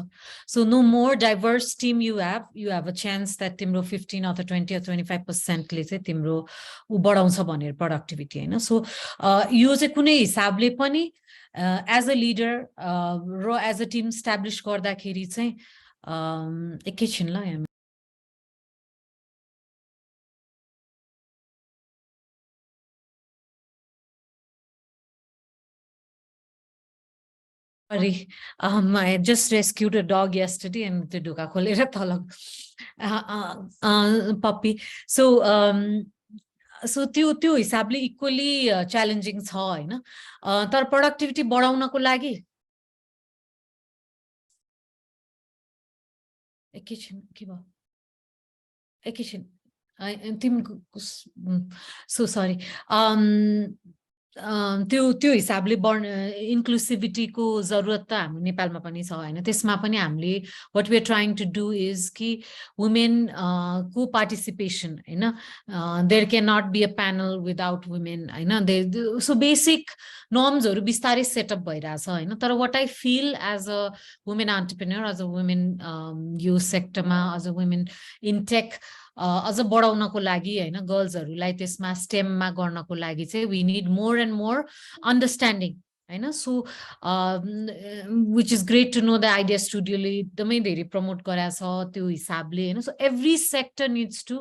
so no more diverse team you have a chance that तिम्रो 15 अथवा 20 अथवा 25%ले चाहिँ तिम्रो ऊ बढाउँछ भनेर प्रोडक्टिभिटी होइन सो यो चाहिँ कुनै हिसाबले पनि एज अ लिडर र एज अ टिम स्ट्याब्लिस गर्दाखेरि चाहिँ एकैछिन ल Sorry, I just rescued a dog yesterday and the ढोका खोलेर तल puppy. So त्यो हिसाबले इक्वली च्यालेन्जिङ छ हैन तर प्रोडक्टिभिटी बढाउनको लागि एकैछिन के भयो एकैछिन so sorry त्यो हिसाबले इन्क्लुसिभिटीको जरुरत त हाम्रो नेपालमा पनि छ हैन त्यसमा पनि हामीले what we are trying to do is कि women को participation हैन there cannot be a panel without women हैन so basic norms हरु बिस्तारै सेटअप भइराछ हैन तर what I feel as a women entrepreneur as a women youth sector मा as a women in tech अझ बढाउनको लागि हैन गर्ल्सहरुलाई त्यसमा स्टेम मा गर्नको लागि चाहिँ we need more and more understanding हैन so which is great to know the idea studio ले एकदमै धेरै प्रमोट गराछ त्यो हिसाबले हैन so every sector needs to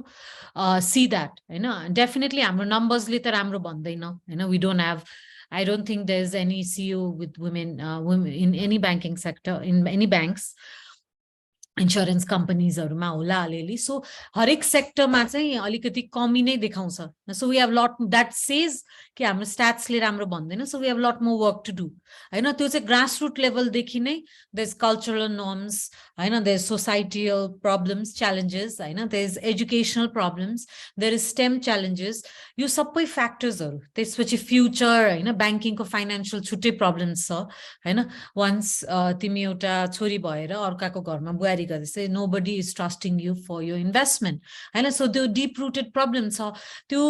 see that हैन definitely हाम्रो नम्बर्स ले त राम्रो भन्दैन हैन we don't have I don't think there's any CEO with women in any banking sector in any banks insurance companies हरुमा होला अलिअलि सो हरेक सेक्टरमा चाहिँ अलिकति कमी नै देखाउँछ so we have lot that says कि हाम्रो स्ट्याट्स ले राम्रो भन्दैन so we have lot more work to do हैन त्यो चाहिँ ग्रासरुट लेभल देखि नै there's cultural norms हैन there's societal problems challenges हैन there's educational problems there is STEM challenges यो सबै फ्याक्टर्स हरु त्यसपछि फ्युचर हैन बैंकिङ को फाइनान्शियल छुट्टै प्रब्लम्स छ हैन once तिमी एउटा छोरी भएर अर्काको घरमा बुहारी गर्दै nobody is trusting you for your investment हैन so त्यो deep rooted problem छ त्यो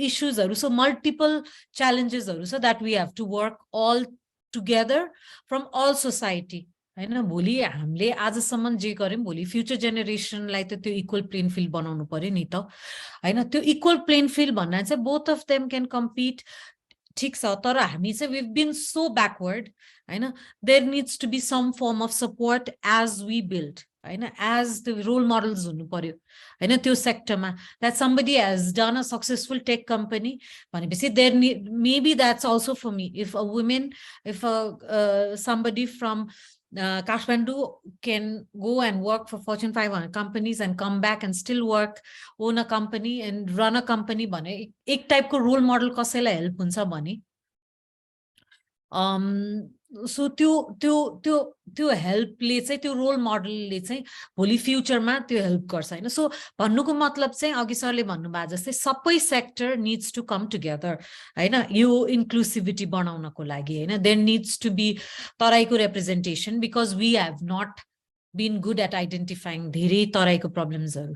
issues हरु so multiple challenges हरु so that we have to work all together from all society हैन भोलि हामीले आजसम्म जे गर्यौं भोलि फ्युचर जेनेरेसनलाई त त्यो इक्वल प्लेन फिल्ड बनाउनु पर्यो नि त हैन त्यो इक्वल प्लेन फिल्ड भन्ना चाहिँ both of them can compete ठीक छ तर हामी चाहिँ we've been so backward हैन there needs to be some form of support as we build हैन as the role models हुनु पर्यो हैन त्यो सेक्टरमा that somebody has done a successful tech company भनेपछि there maybe that's also for me if a woman if a somebody from Kathmandu can go and work for Fortune 500 companies and come back and still work own a company and run a company भने एक टाइपको role model कसैलाई help हुन्छ भने so त्यो हेल्पले चाहिँ त्यो role मोडलले चाहिँ भोलि फ्युचरमा त्यो हेल्प गर्छ हैन सो भन्नुको मतलब चाहिँ अघि सरले भन्नुभएको जस्तै सबै sector needs to come together हैन यो इन्क्लुसिभिटी बनाउनको लागि हैन देयर नीड्स टु बी तराईको representation because we have not been good at identifying धेरै तराईको प्रब्लम्सहरु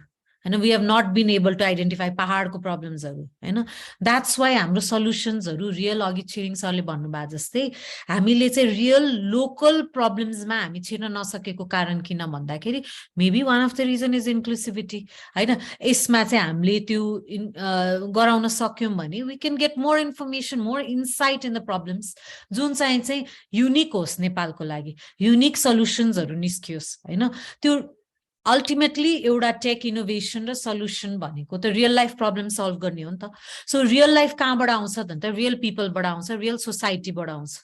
and we have not been able to identify पहाडको प्रब्लम्सहरु हैन that's why हाम्रो सल्युशन्सहरु रियल अघि छिरिङ सरले भन्नुभएको जस्तै हामीले चाहिँ रियल लोकल प्रब्लम्समा हामी छिर्न नसकेको कारण किन भन्दाखेरि maybe one of the reason is inclusivity हैन यसमा चाहिँ हामीले त्यो गराउन सक्यौं भने we can get more information more insight in the problems जुन चाहिँ युनिक होस् नेपालको लागि युनिक सल्युशन्सहरु निस्कियोस् हैन त्यो ultimately एउटा टेक इनोभेसन र सल्युसन भनेको त रियल लाइफ प्रब्लम सल्भ गर्ने हो नि त सो रियल लाइफ कहाँबाट आउँछ त रियल पिपलबाट आउँछ रियल सोसाइटीबाट आउँछ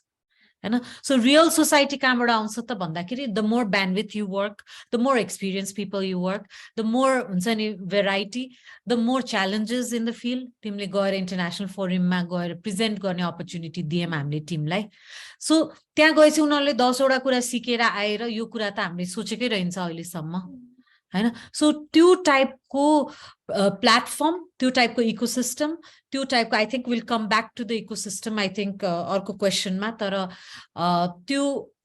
हैन सो रियल सोसाइटी कहाँबाट आउँछ त भन्दाखेरि the more bandwidth you work the more experience people you work the more हुन्छ नि variety the more challenges in the field तिमीले गएर इन्टरनेसनल फोरममा गएर प्रेजेन्ट गर्ने अपर्च्युनिटी दियौं हामीले टिमलाई सो त्यहाँ गएपछि उनीहरूले 10 वटा कुरा सिकेर आएर यो कुरा त हामीले सोचेकै रहन्छ अहिलेसम्म हैन सो त्यो टाइपको प्लेटफर्म त्यो टाइपको इकोसिस्टम त्यो टाइपको I think will come back to the ecosystem I think अर्को क्वेशनमा तर त्यो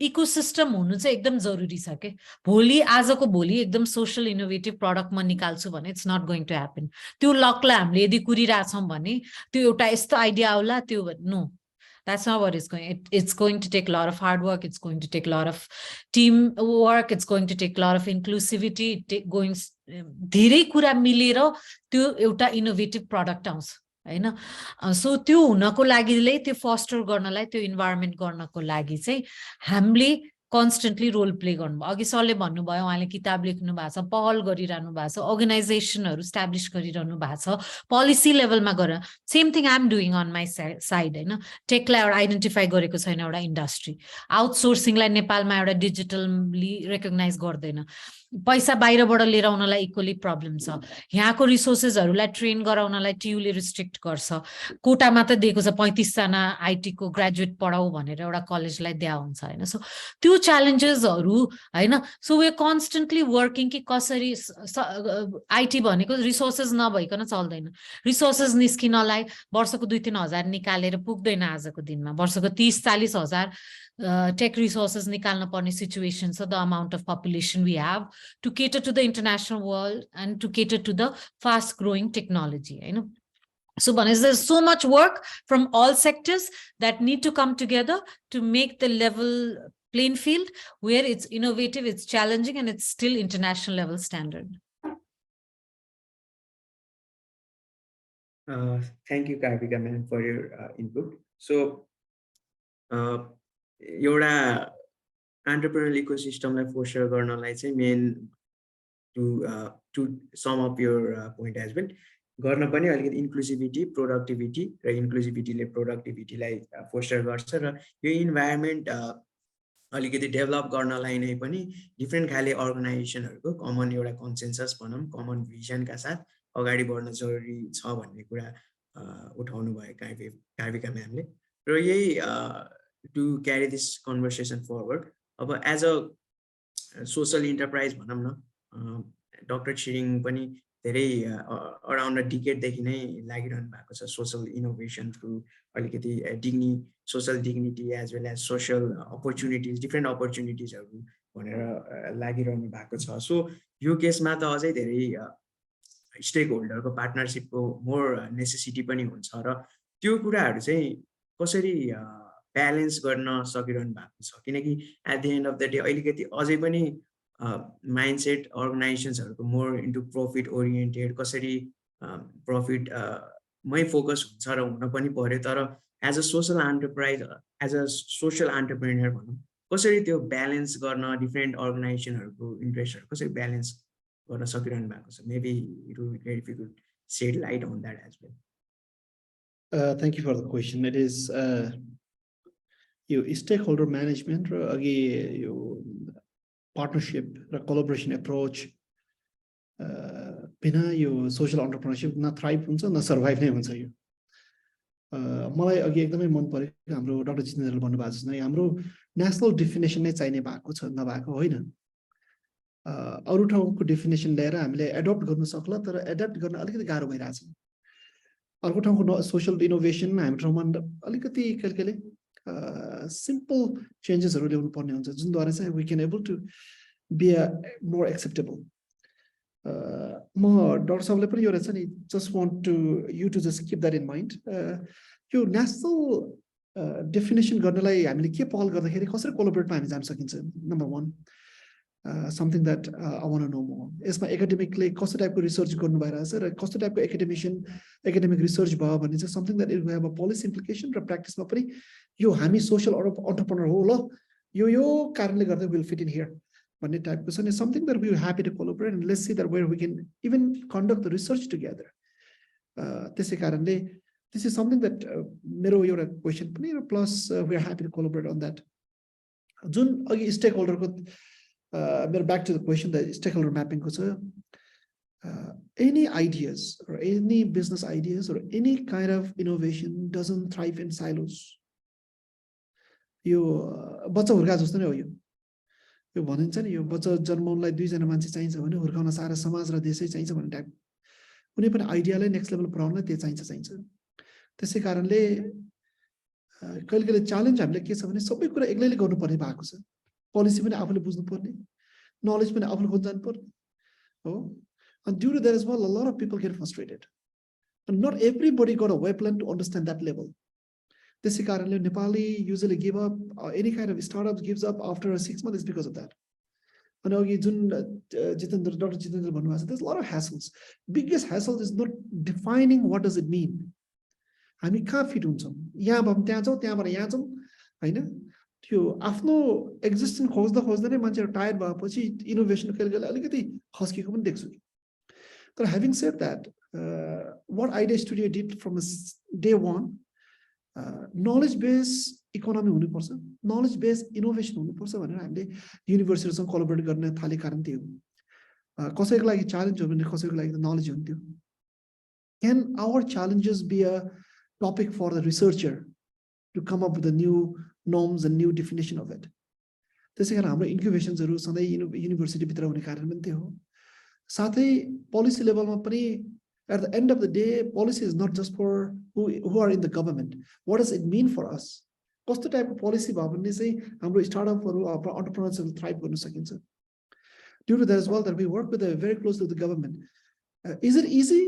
इकोसिस्टम हुनु चाहिँ एकदम जरुरी छ के भोलि आजको भोलि एकदम सोशल इनोभेटिभ प्रोडक्ट म निकाल्छु भने it's not going to happen त्यो लकलाई हामीले यदि कुरिरहेछौं भने त्यो एउटा यस्तो आइडिया आउला त्यो no That's not what it's going. It's going to take a lot of hard work. It's going to take a lot of team work. It's going to take a lot of inclusivity. Going धेरै कुरा मिलेर त्यो एउटा innovative product आउँछ हैन so त्यो हुनको लागिले त्यो फस्टर गर्नलाई त्यो इन्भाइरोन्मेन्ट गर्नको लागि चाहिँ हामीले कन्स्टेन्टली रोल प्ले गर्नुभयो अघि सरले भन्नुभयो उहाँले किताब लेख्नु भएको छ पहल गरिरहनु भएको छ अर्गनाइजेसनहरू इस्टाब्लिस गरिरहनु भएको छ पोलिसी लेभलमा गएर same thing I am doing on my side होइन टेकलाई एउटा आइडेन्टिफाई गरेको छैन एउटा इन्डस्ट्री आउटसोर्सिङलाई नेपालमा एउटा डिजिटली रेकग्नाइज गर्दैन पैसा बाहिरबाट लिएर आउनलाई इक्वली प्रब्लम छ यहाँको रिसोर्सेसहरूलाई ट्रेन गराउनलाई टियुले रिस्ट्रिक्ट गर्छ कोटामा त दिएको छ 35 जना आइटीको ग्रेजुएट पढाऊ भनेर एउटा कलेजलाई दिया हुन्छ होइन सो त्यो च्यालेन्जेसहरू होइन सो वे कन्स्टेन्टली वर्किङ कि कसरी आइटी भनेको रिसोर्सेस नभइकन चल्दैन रिसोर्सेस निस्किनलाई वर्षको 2-3 हजार निकालेर पुग्दैन आजको दिनमा वर्षको 30-40 हजार tech resources निकाल्न पर्ने situation छ the amount of population we have to cater to the international world and to cater to the fast growing technology you know so there's so much work from all sectors that need to come together to make the level playing field where it's innovative, it's challenging, and it's still international level standard. Thank you, Karvika ma'am, for your input. So, एउटा entrepreneurial ecosystem like foster गर्नलाई चाहिँ main to sum up your point as well. गर्न पनि अलिकति inclusivity, productivity र inclusivity ले productivity लाई foster गर्छ र यो environment अलिकति develop गर्नलाई नै पनि different खाले organizationहरुको common एउटा consensus भनौं common vision का साथ अगाडि बढ्न जरुरी छ भन्ने कुरा उठाउनु भयो कार्विका म्यामले र यही to carry this conversation forward. As a social enterprise, Dr. Tshering pani around a decade social innovation through dignity, social dignity as well as social opportunities, different opportunities. So, you case stakeholder partnership more necessity pani huncha ra त्यो कुराहरु चाहिँ कसरी balance गर्न सकिरहनु भएको छ किनकि at the end of the day अलिकति अझै पनि mindset organizations more into profit oriented कसरी profit मै focus हुन्छ र हुन पनि पर्यो तर as a social enterprise as a social entrepreneur भनौं कसरी त्यो balance गर्न different organizationहरुको interestहरु कसरी balance गर्न सकिरहनु भएको छ maybe it would be great if you could shed light on that as well. Thank you for the question. It is stakeholder management or partnership or collaboration approach bina social entrepreneurship na thrive huncha na survive नै हुन्छ यो मलाई अघि एकदमै मन पर्यो हाम्रो doctor जितेन्द्रले भन्नु भएको छ हाम्रो नेशनल डेफिनेसन नै चाहिने भएको छ नभएको होइन अरु ठाउँको डेफिनेसन लिएर हामीले एडप्ट गर्न सक्ला तर एडप्ट गर्न अलिकति गाह्रो भइराछ अर्को ठाउँको सोशल इनोभेसन हाम्रो ठाउँमा अलिकति कहिले simple changes are really important on we can able to be more acceptable. Dr. Savle, just want you to just keep that in mind. Your national definition collaborate number one. Something that I want to know more. Is my academically cost type of research cost type of academic research and it's something that it will have a policy implication or practice. You hami social entrepreneur whole yo currently will fit in here. But the type person is something that we're happy to collaborate and let's see that where we can even conduct the research together. This is something that mirror your question plus we're happy to collaborate on that. June stakeholder back to the question that stakeholder mapping any ideas or any business ideas or any kind of innovation doesn't thrive in silos. You बच्चा हुर्का जस्तो नै हो यो भनिन्छ नि यो बच्चा जन्माउनलाई दुईजना मान्छे चाहिन्छ भने हुर्काउन सारा समाज र देशै चाहिन्छ भन्ने टाइप कुनै पनि आइडियालाई नेक्स्ट लेभल पुर्याउनलाई त्यो चाहिन्छ त्यसै कारणले कहिले च्यालेन्ज हामीले के छ भने सबै कुरा एक्लैले गर्नुपर्ने भएको छ policy पनि आफूले बुझ्नु पर्ने knowledge पनि आफूले खोज्न जानु पर्ने हो and due to that as well a lot of people get frustrated and not everybody got a web plan to understand that level. This karanle Nepali usually give up any kind of startups gives up after 6 months is because of that. And Jeetendra, Dr. Jeetendra भन्नु भएको छ there's a lot of hassles. Biggest hassle is not defining what does it mean. हामी कहाँ fit हुन्छौं यहाँ भम त्यहाँ जाऊ त्यहाँबाट यहाँ जाऊ हैन त्यो आफ्नो एक्जिस्टेन्स खोज्दा खोज्दै नै मान्छेहरु टायर्ड भएपछि इनोभेसन कहिले अलिकति खस्केको पनि देख्छु तर having said that what idea studio did from day one knowledge based economy हुनुपर्छ knowledge based innovation हुनुपर्छ भनेर हामीले युनिभर्सिटीसँग कोलाबोरेट गर्न थाले कारण त्यो कसैको लागि च्यालेन्ज हो भने कसैको लागि त नलेज हुन्थ्यो can our challenges be a topic for the researcher to come up with a new norms and new definition of it त्यसैगरी हाम्रो इन्क्युबेसन्सहरु सधैँ युनिभर्सिटी भित्र हुने कारण पनि त्यो हो साथै पोलिसी लेभलमा पनि at the end of the day policy is not just for who are in the government what does it mean for us कस्तो टाइपको पोलिसी भयो भने चाहिँ हाम्रो स्टार्टअपहरु एन्टरप्रेन्योर्सहरु थ्राइभ गर्न सकिन्छ due to that as well that we work with very closely with the government is it easy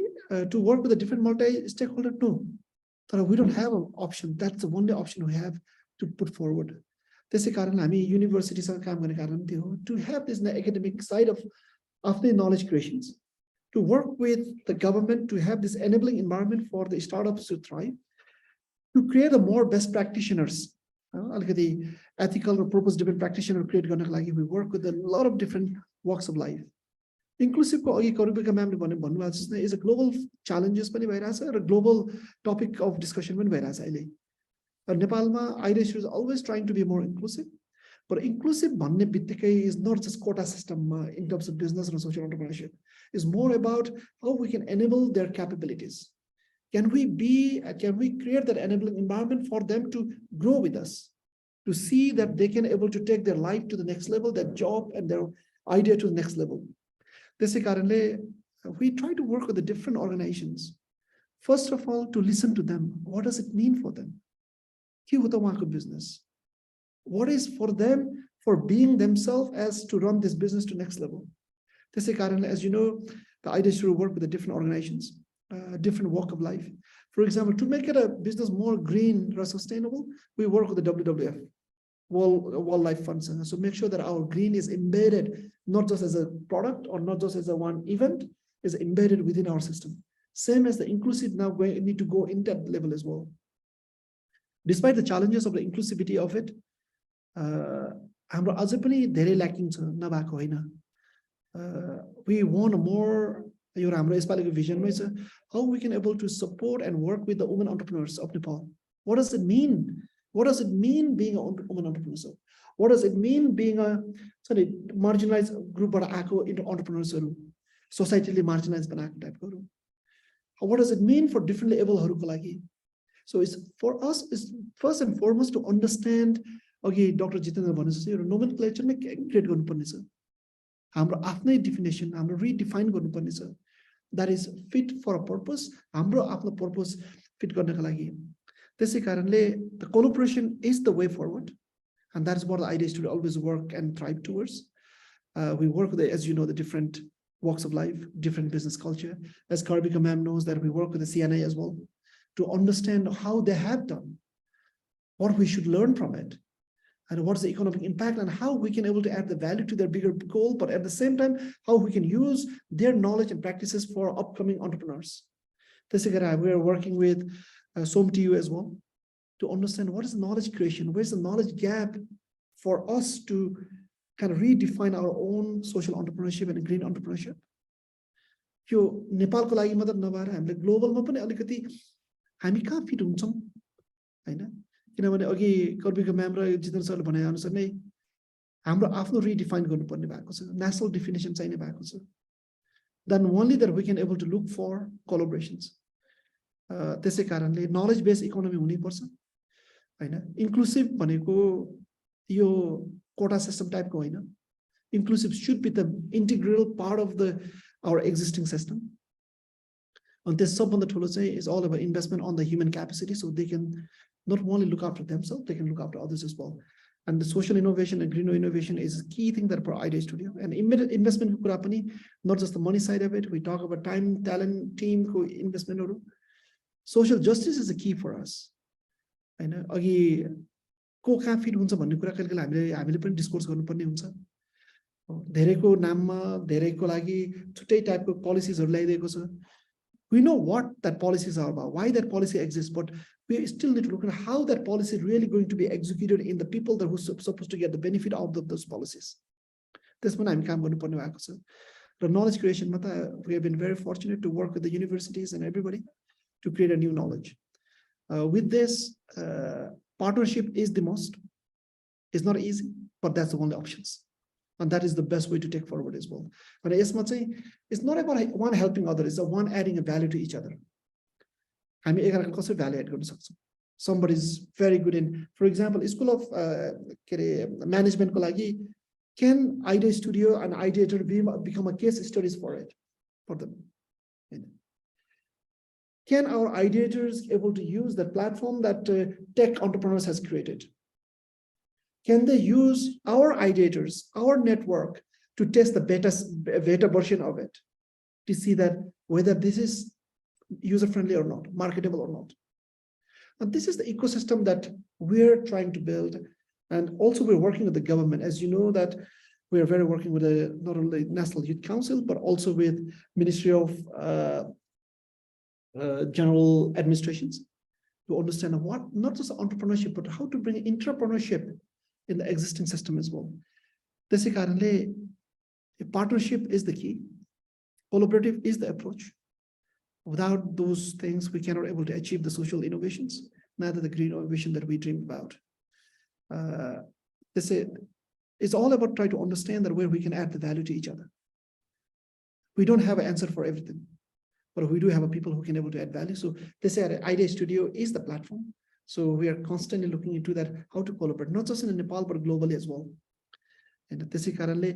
to work with a different multi-stakeholder no but we don't have an option that's the only option we have to put forward त्यसै कारण हामी युनिभर्सिटीसँग काम गर्ने कारण त्यो हो to have this academic side of the knowledge creations to work with the government to have this enabling environment for the startups to thrive to create a more best practitioners the ethical or purpose driven practitioner create गर्नको लागि we work with a lot of different walks of life inclusive को अघि कर्विका म्यामले भन्नुभएको जस्तै is a global challenges पनि भइराछ र global topic of discussion पनि भइराछ अहिले नेपालमा idea is always trying to be more inclusive but inclusive भन्ने बित्तिकै is not just quota system in terms of business and social entrepreneurship is more about how we can enable their capabilities can we create that enabling environment for them to grow with us to see that they can able to take their life to the next level their job and their idea to the next level त्यसै कारणले we try to work with the different organizations first of all to listen to them what does it mean for them के हो त उहाँको business what is for them for being themselves as to run this business to next level त्यसै कारणले as you know the idea is to work with the different organizations different walk of life for example to make it a business more green or sustainable we work with the WWF wildlife funds so make sure that our green is embedded not just as a product or not just as a one event is embedded within our system same as the inclusive now we need to go in that level as well despite the challenges of the inclusivity of it हाम्रो अझै पनि धेरै lacking छ नभएको होइन we want more यो हाम्रो यसपालिको भिजनमै छ how we can able to support and work with the women entrepreneurs of Nepal what does it mean being a woman entrepreneur what does it mean being a marginalized group बाट आएको entrepreneurs societally marginalized बनाएको टाइपको what does it mean for different levelहरुको लागि so it's for us is first and foremost to understand okay Dr. Jeetendra भने जस्तै यो nomenclature मै create गर्नुपर्ने छ हाम्रो आफ्नै definition हाम्रो redefine गर्नुपर्ने छ that is fit for a purpose हाम्रो आफ्नो purpose fit गर्नका लागि त्यसै कारणले the collaboration is the way forward and that is what the idea is to always work and thrive towards we work with as you know the different walks of life different business culture as Karvika ma'am knows that we work with the CNA as well to understand how they have done what we should learn from it and what's the economic impact and how we can able to add the value to their bigger goal but at the same time how we can use their knowledge and practices for upcoming entrepreneurs we are working with SOMTU as well to understand what is knowledge creation where's the knowledge gap for us to kind of redefine our own social entrepreneurship and green entrepreneurship यो नेपालको लागि मात्र नभएर हामीले ग्लोबलमा पनि अलिकति हामी कहाँ फिट हुन्छौं हैन किनभने अघि कर्विका म्याम र जितेन्द्र सरले भने अनुसार नै हाम्रो आफ्नो रिडिफाइन गर्नुपर्ने भएको छ नेशनल डेफिनेसन चाहिने भएको छ then only that we can able to look for collaborations त्यसै कारणले knowledge based economy हुनै पर्छ हैन inclusive भनेको यो quota system type को हैन inclusive should be the integral part of our existing system and this सबभन्दा ठूलो चाहिँ is all about investment on the human capacity so they can not only look after themselves they can look after others as well and the social innovation and green innovation is a key thing that for idea studio and investment ko kura pani not just the money side of it we talk about time talent team ko investment haru social justice is a key for us हैन अघि को कहाँ fit हुन्छ भन्ने कुरा कहिले हामीले पनि डिस्कस गर्नुपर्ने हुन्छ धेरैको नाममा धेरैको लागि छुट्टै टाइपको पोलिसीजहरु ल्याइदिएको छ we know what that policies are about why that policy exists but we still need to look at how that policy is really going to be executed in the people that who are supposed to get the benefit out of those policies. त्यसमा हामी काम गर्नुपर्ने भएको छ र knowledge creation मा त we have been very fortunate to work with the universities and everybody to create a new knowledge. With this, partnership is the most. It's not easy, but that's the only options. And that is the best way to take forward as well. But it's not about one helping other, it's one adding a value to each other. I mean, value add. Somebody is very good in, for example, School of Management can Idea Studio and Ideator become a case studies for them? Can our ideators able to use the platform that tech entrepreneurs has created? Can they use our ideators, our network, to test the beta version of it, to see that whether this is user-friendly or not, marketable or not? And this is the ecosystem that we're trying to build. And also we're working with the government. As you know that we are very working with not only National Youth Council, but also with Ministry of General Administrations to understand what, not just entrepreneurship, but how to bring entrepreneurship in the existing system as well. त्यसै कारणले partnership is the key. Collaborative is the approach. Without those things, we cannot able to achieve the social innovations, neither the green innovation that we dream about. It's all about trying to understand that where we can add the value to each other. We don't have an answer for everything, but we do have people who can able to add value. So they say Idea Studio is the platform. So we are constantly looking into that, how to collaborate, not just in Nepal, but globally as well. And त्यसै कारणले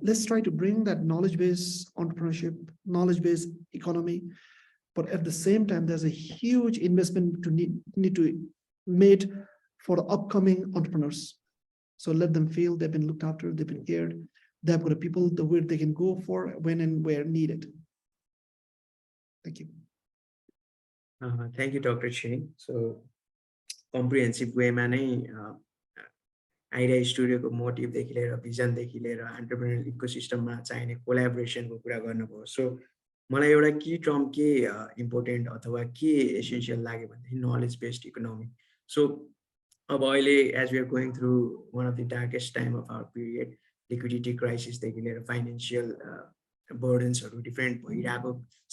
let's try to bring that knowledge-based entrepreneurship, knowledge-based economy, but at the same time, there's a huge investment to need to made for the upcoming entrepreneurs. So let them feel they've been looked after, they've been cared, they've got people where they can go for when and where needed. Thank you. Thank you, Dr. Tshering. So comprehensive way नै Idea Studio को motive देखि लिएर vision देखि लिएर एन्टरप्रेन्योरल इकोसिस्टममा चाहिने कोल्याबोरेसनको कुरा गर्नुभयो. So मलाई एउटा की टर्म के इम्पोर्टेन्ट अथवा के एसेन्शियल लाग्यो भन्दाखेरि नलेज बेस्ड इकोनोमी. सो अब अहिले as we are going through one of the darkest time of our period, liquidity crisis देखि लिएर फाइनान्शियल बर्डन्सहरू डिफरेन्ट भइरहेको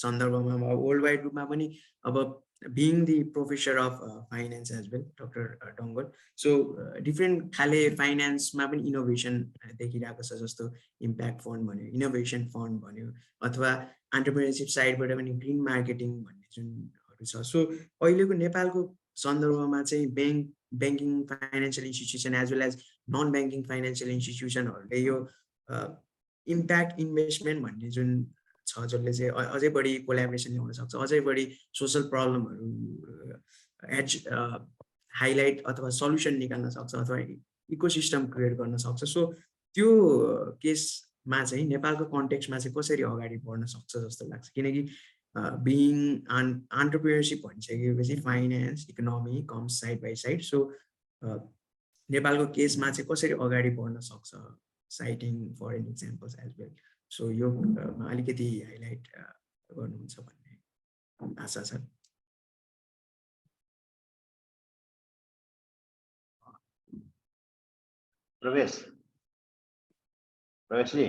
सन्दर्भमा वर्ल्ड वाइड रूपमा पनि अब being the professor of finance as well, Dr. Dangol. So different खाले finance मा पनि innovation देखिरहेको छ, जस्तो impact fund भन्यो, innovation fund भन्यो, अथवा entrepreneurship side बाट पनि green marketing भन्ने जुनहरु छ. So अहिलेको नेपालको सन्दर्भमा चाहिँ banking financial institution as well as non-banking financial institution हरुले यो impact investment भन्ने जुन छ, जसले चाहिँ अझै बढी कोल्याबोरेसन ल्याउन सक्छ, अझै बढी सोशल प्रब्लमहरु हाइलाइट अथवा सल्युसन निकाल्न सक्छ, अथवा इकोसिस्टम क्रिएट गर्न सक्छ. सो त्यो केसमा चाहिँ नेपालको कन्टेक्स्टमा चाहिँ कसरी अगाडि बढ्न सक्छ जस्तो लाग्छ, किनकि बिइङ एन्टरप्रेन्योरशिप भनिसकेपछि finance economy comes side by side. So नेपालको केसमा चाहिँ कसरी अगाडि बढ्न सक्छ, citing foreign examples as well. So यो अलिकति हाइलाइट गर्नुहुन्छ भन्ने आशा छ. प्रवेशजी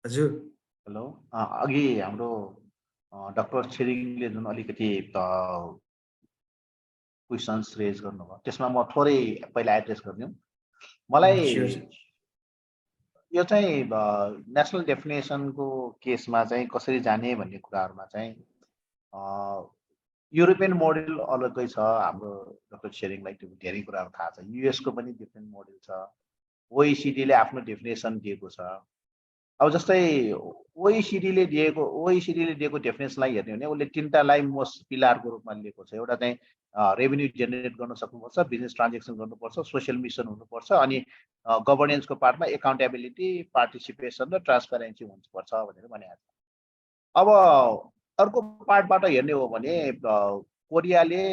हजुर. हेलो. अघि हाम्रो डाक्टर छेरिङले जुन अलिकति क्वेशन्स रेज गर्नुभयो, त्यसमा म थोरै पहिला एड्रेस गर्दिउँ. मलाई यो चाहिँ नेसनल डेफिनेसनको केसमा चाहिँ कसरी जाने भन्ने कुराहरुमा चाहिँ युरोपियन मोडल अलग्गै छ. हाम्रो डाक्टर छेरिङलाई त्यो धेरै कुराहरु थाहा छ. युएस को पनि डिफरेन्ट मोडल छ. ओइसिडी ले आफ्नो डेफिनेसन दिएको छ. अब जस्तै ओइसिडी ले दिएको डेफिनेसनलाई हेर्ने हो भने उले तीनटालाई मोस्ट पिलरको रूपमा लिएको छ. एउटा चाहिँ रेभेन्यू जेनेरेट गर्न सक्नुपर्छ, बिजनेस ट्रान्जेक्सन गर्नुपर्छ, सोशल मिसन हुनुपर्छ, अनि गभर्नेन्सको पार्टमा एकाउन्टेबिलिटी, पार्टिसिपेसन र ट्रान्सपेरेन्सी हुनुपर्छ भनेर भनेको छ. अब अर्को पार्टबाट हेर्ने हो भने कोरियाले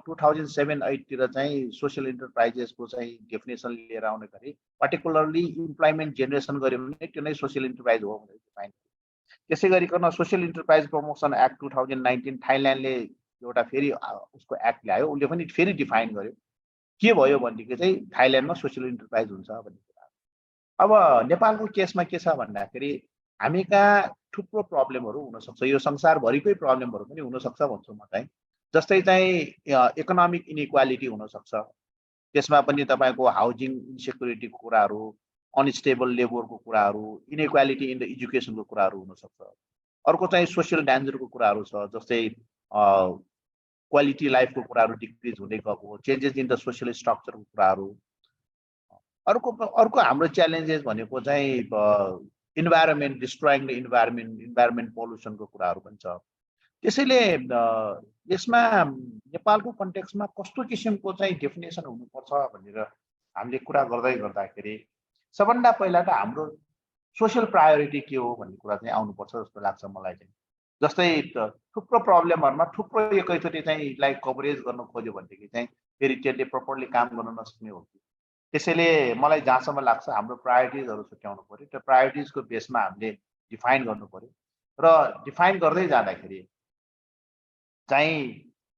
2007-08 तिर चाहिँ सोशल इन्टरप्राइजेसको चाहिँ डेफिनेसन लिएर आउने गरी पर्टिकुलरली इम्प्लोइमेन्ट जेनेरेसन गर्यो भने त्यो नै सोशल इन्टरप्राइज हो भनेर डिफाइन. त्यसै गरिकन सोशल इन्टरप्राइज प्रमोसन एक्ट 2019 थाइल्यान्डले एउटा फेरि उसको एक्ट ल्यायो, उसले पनि फेरि डिफाइन गर्यो के भयो भनेदेखि चाहिँ थाइल्यान्डमा सोसियल इन्टरप्राइज हुन्छ भन्ने कुरा। अब नेपालको केसमा के छ भन्दाखेरि हामी कहाँ थुप्रो प्रब्लमहरू हुनसक्छ, यो संसारभरिकै प्रब्लमहरू पनि हुनसक्छ भन्छु म चाहिँ। जस्तै चाहिँ इकोनोमिक इनइक्वालिटी हुनसक्छ, त्यसमा पनि तपाईँको हाउसिङ इन्सेक्युरिटीको कुराहरू, अनस्टेबल लेबरको कुराहरू, इनइक्वालिटी इन द एजुकेसनको कुराहरू हुनसक्छ। अर्को चाहिँ सोसियल डेन्जरको कुराहरू छ, जस्तै क्वालिटी लाइफको कुराहरू डिक्रिज हुँदै गएको, चेन्जेस इन द सोसियल स्ट्रक्चरको कुराहरू। अर्को हाम्रो च्यालेन्जेस भनेको चाहिँ इन्भाइरोमेन्ट, डिस्ट्रोइङ द इन्भाइरोमेन्ट पोल्युसनको कुराहरू पनि छ। त्यसैले यसमा नेपालको कन्टेक्स्टमा कस्तो किसिमको चाहिँ डेफिनेसन हुनुपर्छ भनेर हामीले कुरा गर्दाखेरि सबभन्दा पहिला त हाम्रो सोसियल प्रायोरिटी के हो भन्ने कुरा चाहिँ आउनुपर्छ जस्तो लाग्छ मलाई चाहिँ। जस्तै थुप्रो प्रब्लमहरुमा थुप्रो एकैचोटि चाहिँ यसलाई कभरेज गर्न खोज्यो भनेदेखि चाहिँ फेरि त्यसले प्रपरली काम गर्न नसक्ने हो। त्यसैले मलाई जहाँसम्म लाग्छ हाम्रो प्रायोरिटिजहरु छुट्याउनु पर्यो, त्यो प्रायोरिटिजको बेसमा हामीले डिफाइन गर्नु पर्यो र डिफाइन गर्दै जाँदाखेरि चाहिँ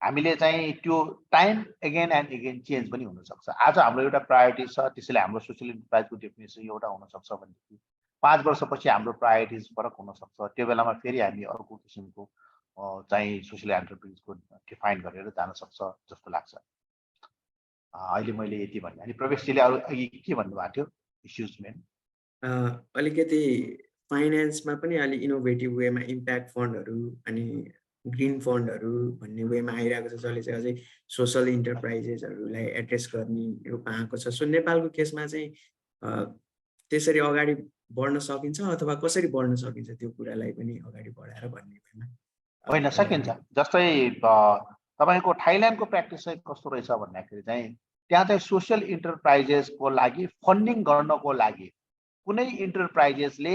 हामीले चाहिँ त्यो time again and again change पनि हुन सक्छ। आज हाम्रो एउटा प्रायोरिटी छ, त्यसैले हाम्रो सोशल इन्टरप्राइजको डेफिनेसन एउटा हुन सक्छ भनेदेखि 5 वर्षपछि हाम्रो प्रायोरिटिज फरक हुन सक्छ। त्यो बेलामा फेरि हामी अर्को किसिमको चाहिँ सोशल एन्टरप्राइजको डिफाइन गरेर जान सक्छ जस्तो लाग्छ। अहिले मैले यति भने अनि प्रवेशजीले अघि के भन्नु भएको थियो इश्युज मेन अलिकति फाइनान्समा पनि अलि इनोभेटिभ वेमा इम्प्याक्ट फन्डहरु अनि ग्रीन फन्डहरु भन्ने वेमा आइरहेको छ, जसले चाहिँ अझै सोशल इन्टरप्राइजेसहरुलाई एड्रेस गर्ने रूपमा आएको छ। सो नेपालको केसमा चाहिँ त्यसरी अगाडि बढ्न सकिन्छ अथवा कसरी बढ्न सकिन्छ त्यो कुरालाई पनि अगाडि बढाएर भन्ने वेमा होइन सकिन्छ। जस्तै तपाईको थाइल्यान्डको प्र्याक्टिस चाहिँ कस्तो रहेछ भन्दाखेरि चाहिँ त्यहाँ चाहिँ सोशल इन्टरप्राइजेसको लागि फन्डिङ गर्नको लागि कुनै इन्टरप्राइजेसले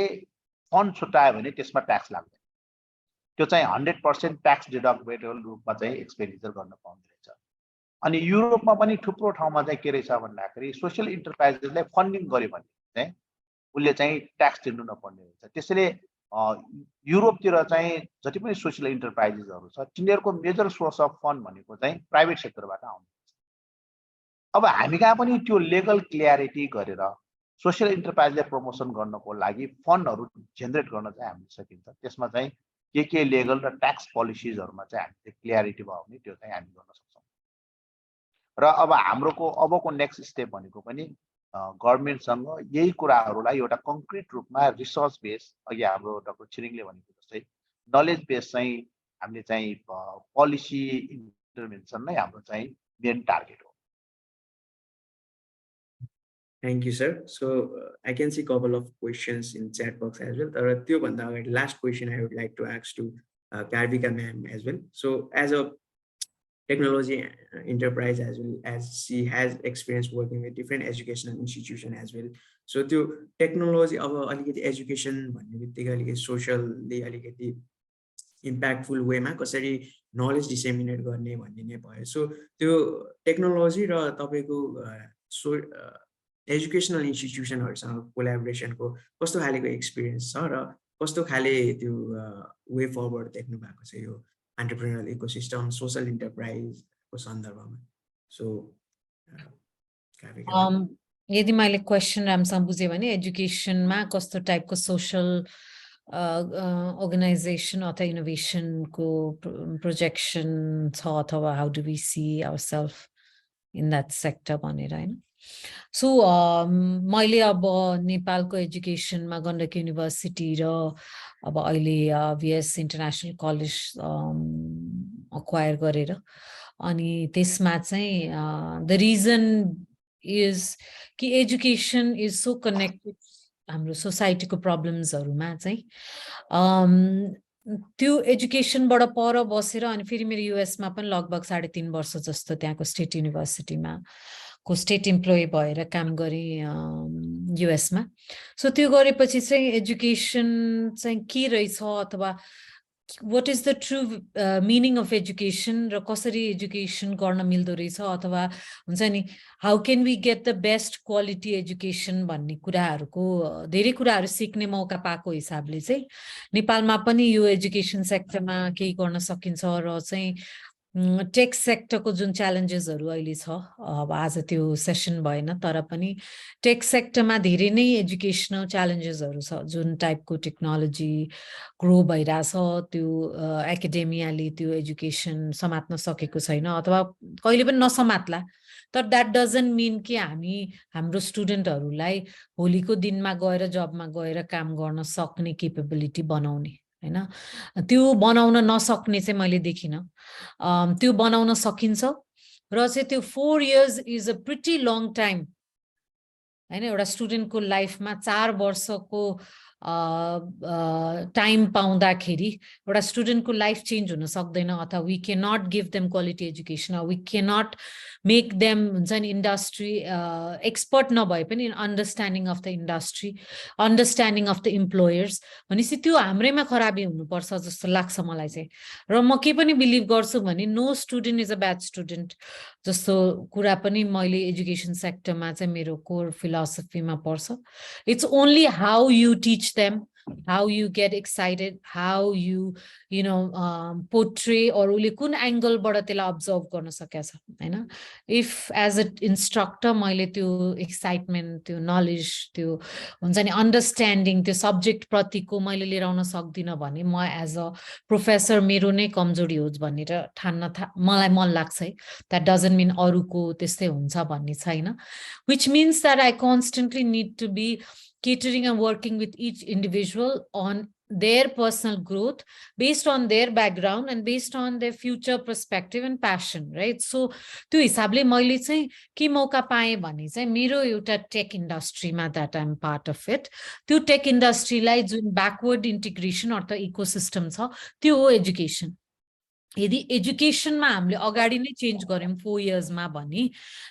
फन्ड छुट्यायो भने त्यसमा ट्याक्स लाग्दैन। त्यो चाहिँ 100% ट्याक्स डिडक्टेबल रूपमा चाहिँ एक्सपेन्डिचर गर्न पाउने रहेछ। अनि युरोपमा पनि थुप्रो ठाउँमा चाहिँ के रहेछ भन्दाखेरि सोशल इन्टरप्राइजेसलाई फन्डिङ गर्यो भने चाहिँ उसले चाहिँ ट्याक्स तिर्नु नपर्ने रहेछ। त्यसैले युरोपतिर चाहिँ जति पनि सोशल इन्टरप्राइजेसहरु छ तिनीहरूको मेजर सोर्स अफ फन्ड भनेको चाहिँ प्राइभेट सेक्टरबाट आउँछ। अब हामी कहाँ पनि त्यो लिगल क्ल्यारिटी गरेर सोशल इन्टरप्राइजलाई प्रमोसन गर्नको लागि फन्डहरु जेनेरेट गर्न चाहिँ हामीले सकिन्छ। त्यसमा चाहिँ के लिगल र ट्याक्स पोलिसीजहरुमा चाहिँ हामीले क्ल्यारिटी भयो भने त्यो चाहिँ हामी गर्न सक्छौं। र अब हाम्रोको अबको नेक्स्ट स्टेप भनेको पनि गभर्नमेन्टसँग यही कुराहरूलाई एउटा कङ्क्रिट रूपमा रिसर्च बेस, अघि हाम्रो डाक्टर छिरिङले भनेको जस्तै नलेज बेस चाहिँ हामीले चाहिँ पोलिसी इन्टरभेन्सन नै हाम्रो चाहिँ मेन टार्गेट हो। Thank you, sir. So I can see a couple of questions in chat box as well. The last question I would like to ask to Karvika ma'am as well. So as a technology enterprise as well as she has experience working with different educational institution as well. So the technology of education socially impactful way ma कसरी knowledge disseminate गर्ने भन्ने नै भयो। So त्यो technology र तपाईको educational इन्स्टिट्युसनहरुसँग कोल्याबोरेसनको कस्तो खालेको experience छ र कस्तो खाले त्यो वे फरवर्ड देख्नु भएको छ यो एन्टरप्रेन्योरल इकोसिस्टम सोशल इन्टरप्राइज को सन्दर्भमा। सो यदि मैले क्वेशन राम्रोसँग बुझेँ भने एजुकेसनमा कस्तो टाइपको सोशल अर्गनाइजेसन अथवा इनोभेसनको प्रोजेक्सन छ अथवा how do we see ourselves in that sector भनेर हैन। सो मैले अब नेपालको एजुकेसनमा गण्डकी युनिभर्सिटी र अब अहिले भिएस इन्टरनेशनल कलेज अक्वायर गरेर अनि त्यसमा चाहिँ द रिजन इज कि एजुकेसन इज सो कनेक्टेड हाम्रो सोसाइटीको प्रब्लम्सहरुमा चाहिँ त्यो एजुकेसनबाट पर बसेर अनि फेरि मेरो युएसमा पनि लगभग 3.5 वर्ष जस्तो त्यहाँको स्टेट युनिभर्सिटीमा को स्टेट इम्प्लोइ भएर काम गरेँ युएसमा। सो त्यो गरेपछि चाहिँ एजुकेसन चाहिँ के रहेछ अथवा what is the true meaning of education र कसरी एजुकेसन गर्न मिल्दो रहेछ अथवा हुन्छ नि how can we get the best quality education भन्ने कुराहरुको धेरै कुराहरु सिक्ने मौका पाएको हिसाबले चाहिँ नेपालमा पनि यो एजुकेसन सेक्टरमा केही गर्न सकिन्छ र चाहिँ टेक सेक्टरको जुन च्यालेन्जेसहरू अहिले छ अब आज त्यो सेसन भएन तर पनि टेक सेक्टरमा धेरै नै एजुकेसनल च्यालेन्जेसहरू छ जुन टाइपको टेक्नोलोजी ग्रो भइरहेछ त्यो एकाडेमियाले त्यो एजुकेसन समात्न सकेको छैन अथवा कहिले पनि नसमात्ला तर द्याट डजन्ट मिन कि हामी हाम्रो स्टुडेन्टहरूलाई भोलिको दिनमा गएर जबमा गएर काम गर्न सक्ने केपेबिलिटी बनाउने हैन त्यो बनाउन नसक्ने चाहिँ मैले देखिनँ त्यो बनाउन सकिन्छ र चाहिँ त्यो 4 years is a pretty long time हैन एउटा स्टुडेन्टको लाइफमा 4 वर्षको टाइम पाउँदाखेरि एउटा स्टुडेन्टको लाइफ चेन्ज हुन सक्दैन अथवा we can not give them quality education we can not make them हुन्छ नि इन्डस्ट्री एक्सपर्ट नभए पनि understanding of the industry understanding of the employers भनेपछि त्यो हाम्रैमा खराबी हुनुपर्छ जस्तो लाग्छ मलाई चाहिँ र म के पनि बिलिभ गर्छु भने no student is a bad student जस्तो कुरा पनि मैले एजुकेसन सेक्टरमा चाहिँ मेरो कोर फिलोसफीमा पर्छ it's only how you teach them, how you get excited, how you know portray or उले कुन एंगल बाट त्यसलाई अब्जर्भ गर्न सकेछ हैन इफ एज अ इन्स्ट्रक्टर मैले त्यो एक्साइटमेन्ट त्यो नलेज त्यो हुन्छ नि अन्डरस्ट्यान्डिङ त्यो सब्जेक्ट प्रतिको मैले लिएर आउन सक्दिन भने म एज अ प्रोफेसर मेरो नै कमजोरी हो भनेर ठान्न मलाई मन लाग्छ है that doesn't mean अरुको त्यस्तै हुन्छ भन्ने छैन which means that I constantly need to be catering and working with each individual on their personal growth based on their background and based on their future perspective and passion, right? So त्यो हिसाबले मैले चाहिँ के मौका पाएँ भने चाहिँ मेरो एउटा टेक इन्डस्ट्रीमा that I'm part of it त्यो टेक इन्डस्ट्रीलाई जुन ब्याकवर्ड इन्टिग्रेसन अर्थात् इकोसिस्टम छ त्यो हो एजुकेसन यदि एजुकेसनमा हामीले अगाडि नै चेन्ज गर्यौं 4 इयर्समा भने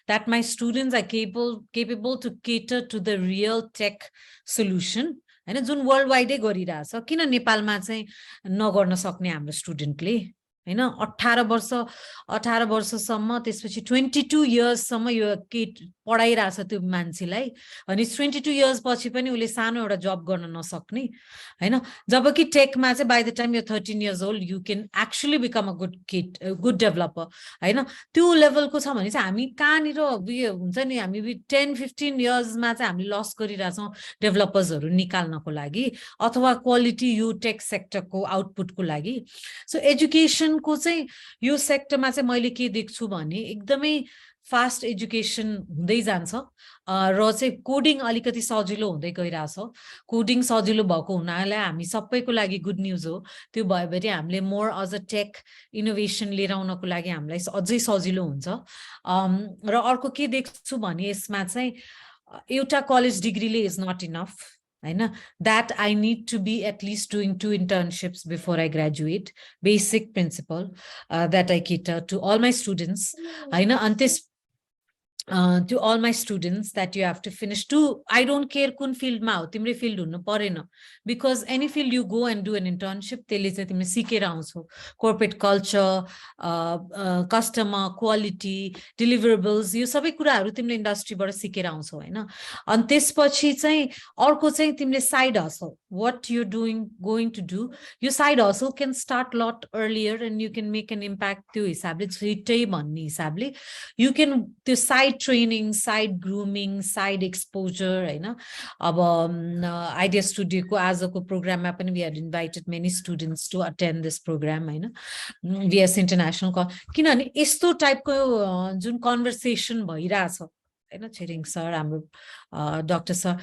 that my students are capable to cater to the real tech solution हैन जुन वर्ल्ड वाइडै गरिरहेछ किन नेपालमा चाहिँ नगर्न सक्ने हाम्रो स्टुडेन्टले हैन 18 वर्षसम्म त्यसपछि 22 इयर्ससम्म यो पढाइरहेछ त्यो मान्छेलाई अनि 22 इयर्स पछि पनि उले सानो एउटा जब गर्न नसक्ने हैन जबकि टेकमा चाहिँ by the time you 13 years old you can actually become a good developer हैन त्यो लेभलको छ भने चाहिँ हामी कहाँनिर हुन्छ नि हामी 10-15 इयर्समा चाहिँ हामीले लस गरिरहेछौँ डेभलपर्सहरू निकाल्नको लागि अथवा क्वालिटी यो टेक सेक्टरको आउटपुटको लागि सो एजुकेसन को चाहिँ यो सेक्टरमा चाहिँ मैले के देख्छु भने एकदमै फास्ट एजुकेसन हुँदै जान्छ र चाहिँ कोडिङ अलिकति सजिलो हुँदै गइरहेछ कोडिङ सजिलो भएको हुनाले हामी सबैको लागि गुड न्यूज हो त्यो भयो भने हामीले मोर अझ अ टेक इनोभेसन लिएर आउनको लागि हामीलाई अझै सजिलो हुन्छ र अर्को के देख्छु भने यसमा चाहिँ एउटा कलेज डिग्रीले is not enough that I need to be at least doing 2 internships before I graduate basic principle that I cater to all my students and this to all my students that you have to finish to I don't care kun field ma ho timre field hunnu parena because any field you go and do an internship tele chai timle sikera आउँछौ corporate culture customer quality deliverables यो सबै कुराहरु तिमीले इन्डस्ट्रीबाट सिकेर आउँछौ हैन अनि त्यसपछि चाहिँ अर्को चाहिँ तिमीले side hustle what you're going to do your side hustle can start a lot earlier and you can make an impact त्यो हिसाबले छिटै भन्ने हिसाबले you can त्यो side training, side grooming, side exposure, हैन अब idea studio को आजको प्रोग्राममा पनि we had invited many students to attend this program हैन VS International किनभने यस्तो टाइपको जुन कन्भर्सेसन भइराछ हैन छेरिङ सर हाम्रो डाक्टर सर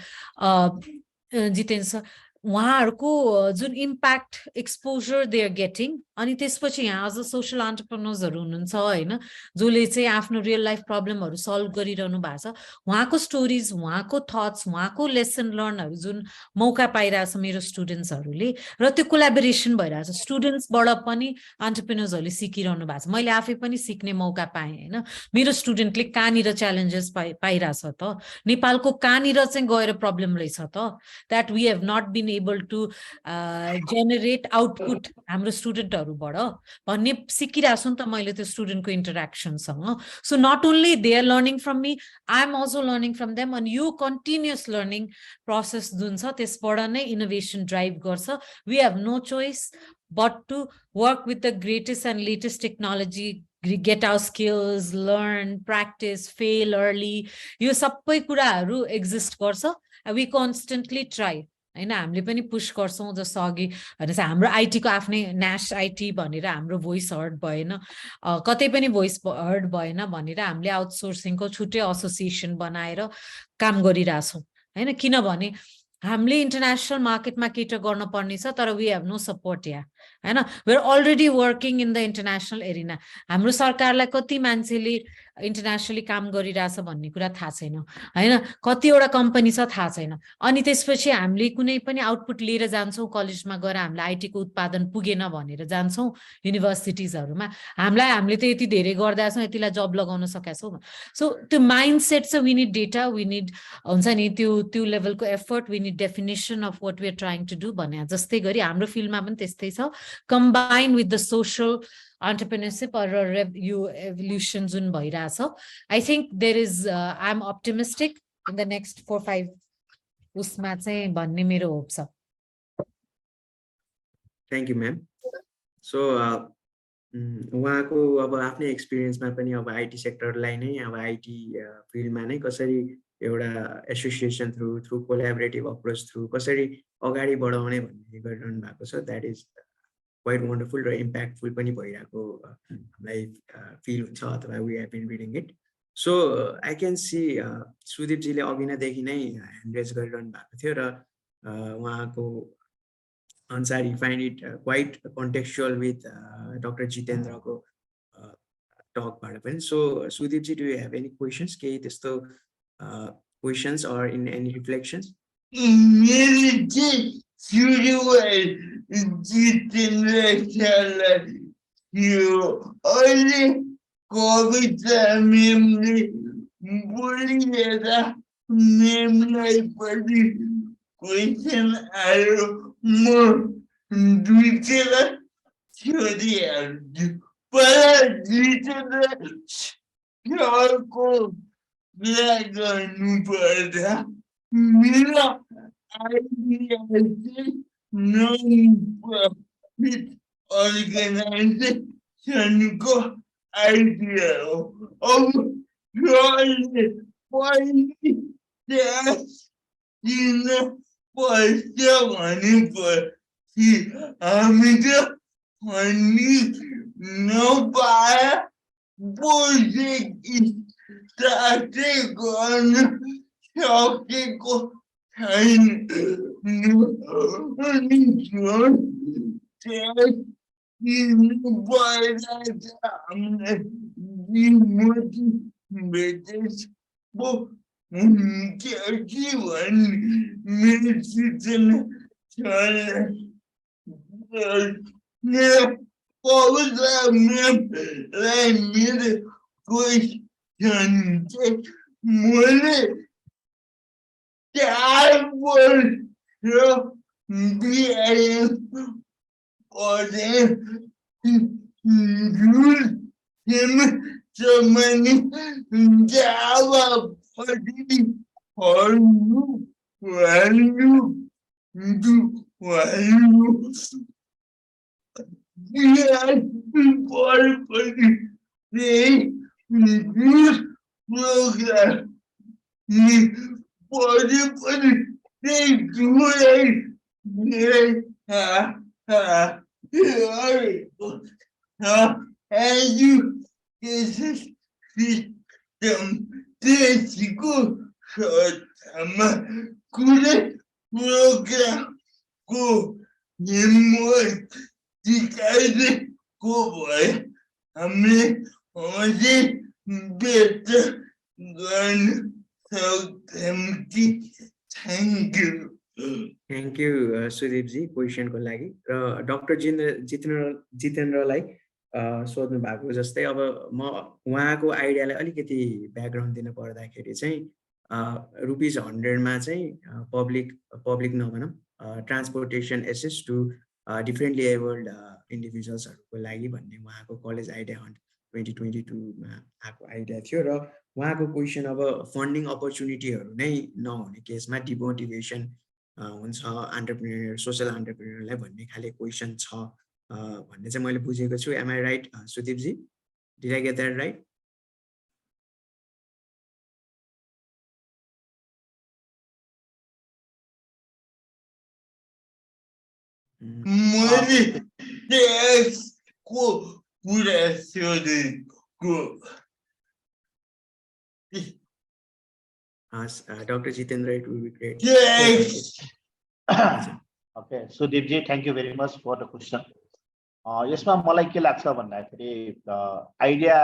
जितेन्द्र सर उहाँहरुको जुन impact exposure they are getting अनि त्यसपछि यहाँ अझ सोशल एन्टरप्रेन्योर्सहरु हुनुहुन्छ हैन जसले चाहिँ आफ्नो रियल लाइफ प्रब्लमहरु सल्भ गरिरहनु भएको छ उहाँको स्टोरीज उहाँको थट्स उहाँको लेसन लर्नहरु जुन मौका पाइरहेछ मेरो स्टुडेन्ट्सहरुले र त्यो कोल्याबोरेसन भइरहेछ स्टुडेन्ट्सबाट पनि एन्टरप्रेन्योर्सहरुले सिकिरहनु भएको छ मैले आफै पनि सिक्ने मौका पाएँ हैन मेरो स्टुडेन्टले कहाँनिर च्यालेन्जेस पाइरहेछ त नेपालको कहाँनिर चाहिँ गएर प्रब्लम रहेछ त that we have not been able to generate output हाम्रो स्टुडेन्टहरुबाट भन्ने सिकिरहेछु नि त मैले त्यो स्टुडेन्टको इन्टरेक्सनसँग so not only they are learning from me I am also learning from them अनि यो कन्टिन्युअस लर्निङ प्रोसेस जुन छ त्यसबाट नै इनोभेसन ड्राइभ गर्छ we have no choice but to work with the greatest and latest technology get our skills, learn, practice, fail early. यो सबै कुराहरू exist गर्छ. We constantly try. हैन हामीले पनि पुश गर्छौं जस्तो अघि भनेपछि हाम्रो आईटी को आफ्नै न्याश आईटी भनेर हाम्रो भोइस हर्ड भएन कतै पनि भोइस हर्ड भएन भनेर हामीले आउटसोर्सिङ को छुट्टै एसोसिएसन बनाएर काम गरिराछौं हैन किनभने हामीले इन्टरनेशनल मार्केटमा केटर गर्न पर्ने छ तर वी हैव नो सपोर्ट या हैन we are already working in the international arena हाम्रो सरकारलाई कति मान्छेले इन्टरनेशनली काम गरिराछ भन्ने कुरा थाहा छैन हैन कतिवटा कम्पनी छ थाहा छैन अनि त्यसपछि हामीले कुनै पनि आउटपुट लिएर जान्छौं कलेजमा गएर हामीले आईटी को उत्पादन पुगेन भनेर जान्छौं युनिभर्सिटीजहरुमा हामीले त यति धेरै गर्दा छौं यतिलाई जब लगाउन सकेका छौं सो त्यो माइन्डसेट छ we need data we need हुन्छ नि त्यो लेभलको effort we need definition of what we are trying to do भने जस्तै गरी हाम्रो फिल्डमा पनि त्यस्तै छ combined with the social entrepreneurship or evolution जुन भइराछ I think there is I'm optimistic in the next 4-5 उसमा चाहिँ भन्ने मेरो होप छ Thank you ma'am so उहाँको अब आफ्नै एक्सपिरियन्समा पनि अब आईटी सेक्टरलाई नै अब आईटी फिल्डमा नै कसरी एउटा association through collaborative approach through कसरी अगाडि बढाउने भन्ने गरिरहनु भएको छ दैट इज क्वाइट वन्डरफुल र इम्प्याक्टफुल पनि भइरहेको हामीलाई फिल हुन्छ अथवा we have been reading it so I can see सुदीपजीले अघि नैदेखि नै ह्यान्ड रेज गरिरहनु भएको थियो र उहाँको अनुसार you find it quite contextual with doctor जितेन्द्रको टकबाट पनि सो सुदीपजी do you have any questions केही त्यस्तो questions or in any reflections Jeetendra you only Karvika memory bullieda memory body question aro mo duitera theory para Jeetendra ko laganu pada mera idea non-profit organization को idea of drawing policy in पैसा भनेपछि हामी त भन्ने नपाए project स्टार्टै गर्न सकेको छैन Thank you, Sudeepji, question को लागि र डाक्टर जितेन्द्रलाई सोध्नु भएको जस्तै अब म उहाँको आइडियालाई अलिकति ब्याकग्राउन्ड दिन पर्दाखेरि चाहिँ ₹100 मा चाहिँ पब्लिक नभनौँ transportation access to differently abled इन्डिभिजुअल्सहरूको लागि भन्ने उहाँको कलेज आइडिया हन्ट 2022 मा आएको आइडिया थियो र उहाँको क्वेसन अब फन्डिङ अपर्च्युनिटीहरू नै नहुने केसमा डिमोटिभेसन हुन्छ एन्टरप्रेन्योर सोशल एन्टरप्रेन्योरलाई भन्ने खाले क्वेसन छ भन्ने चाहिँ मैले बुझेको छु एम आई राइट सुदीपजी Did I get that right? मैले त्यसको कुरा सोधेको Dr. Jeetendra, it would be great. Yes. Okay, so Deepji, thank you very much for the question. यसमा मलाई के लाग्छ भन्दाखेरि आइडिया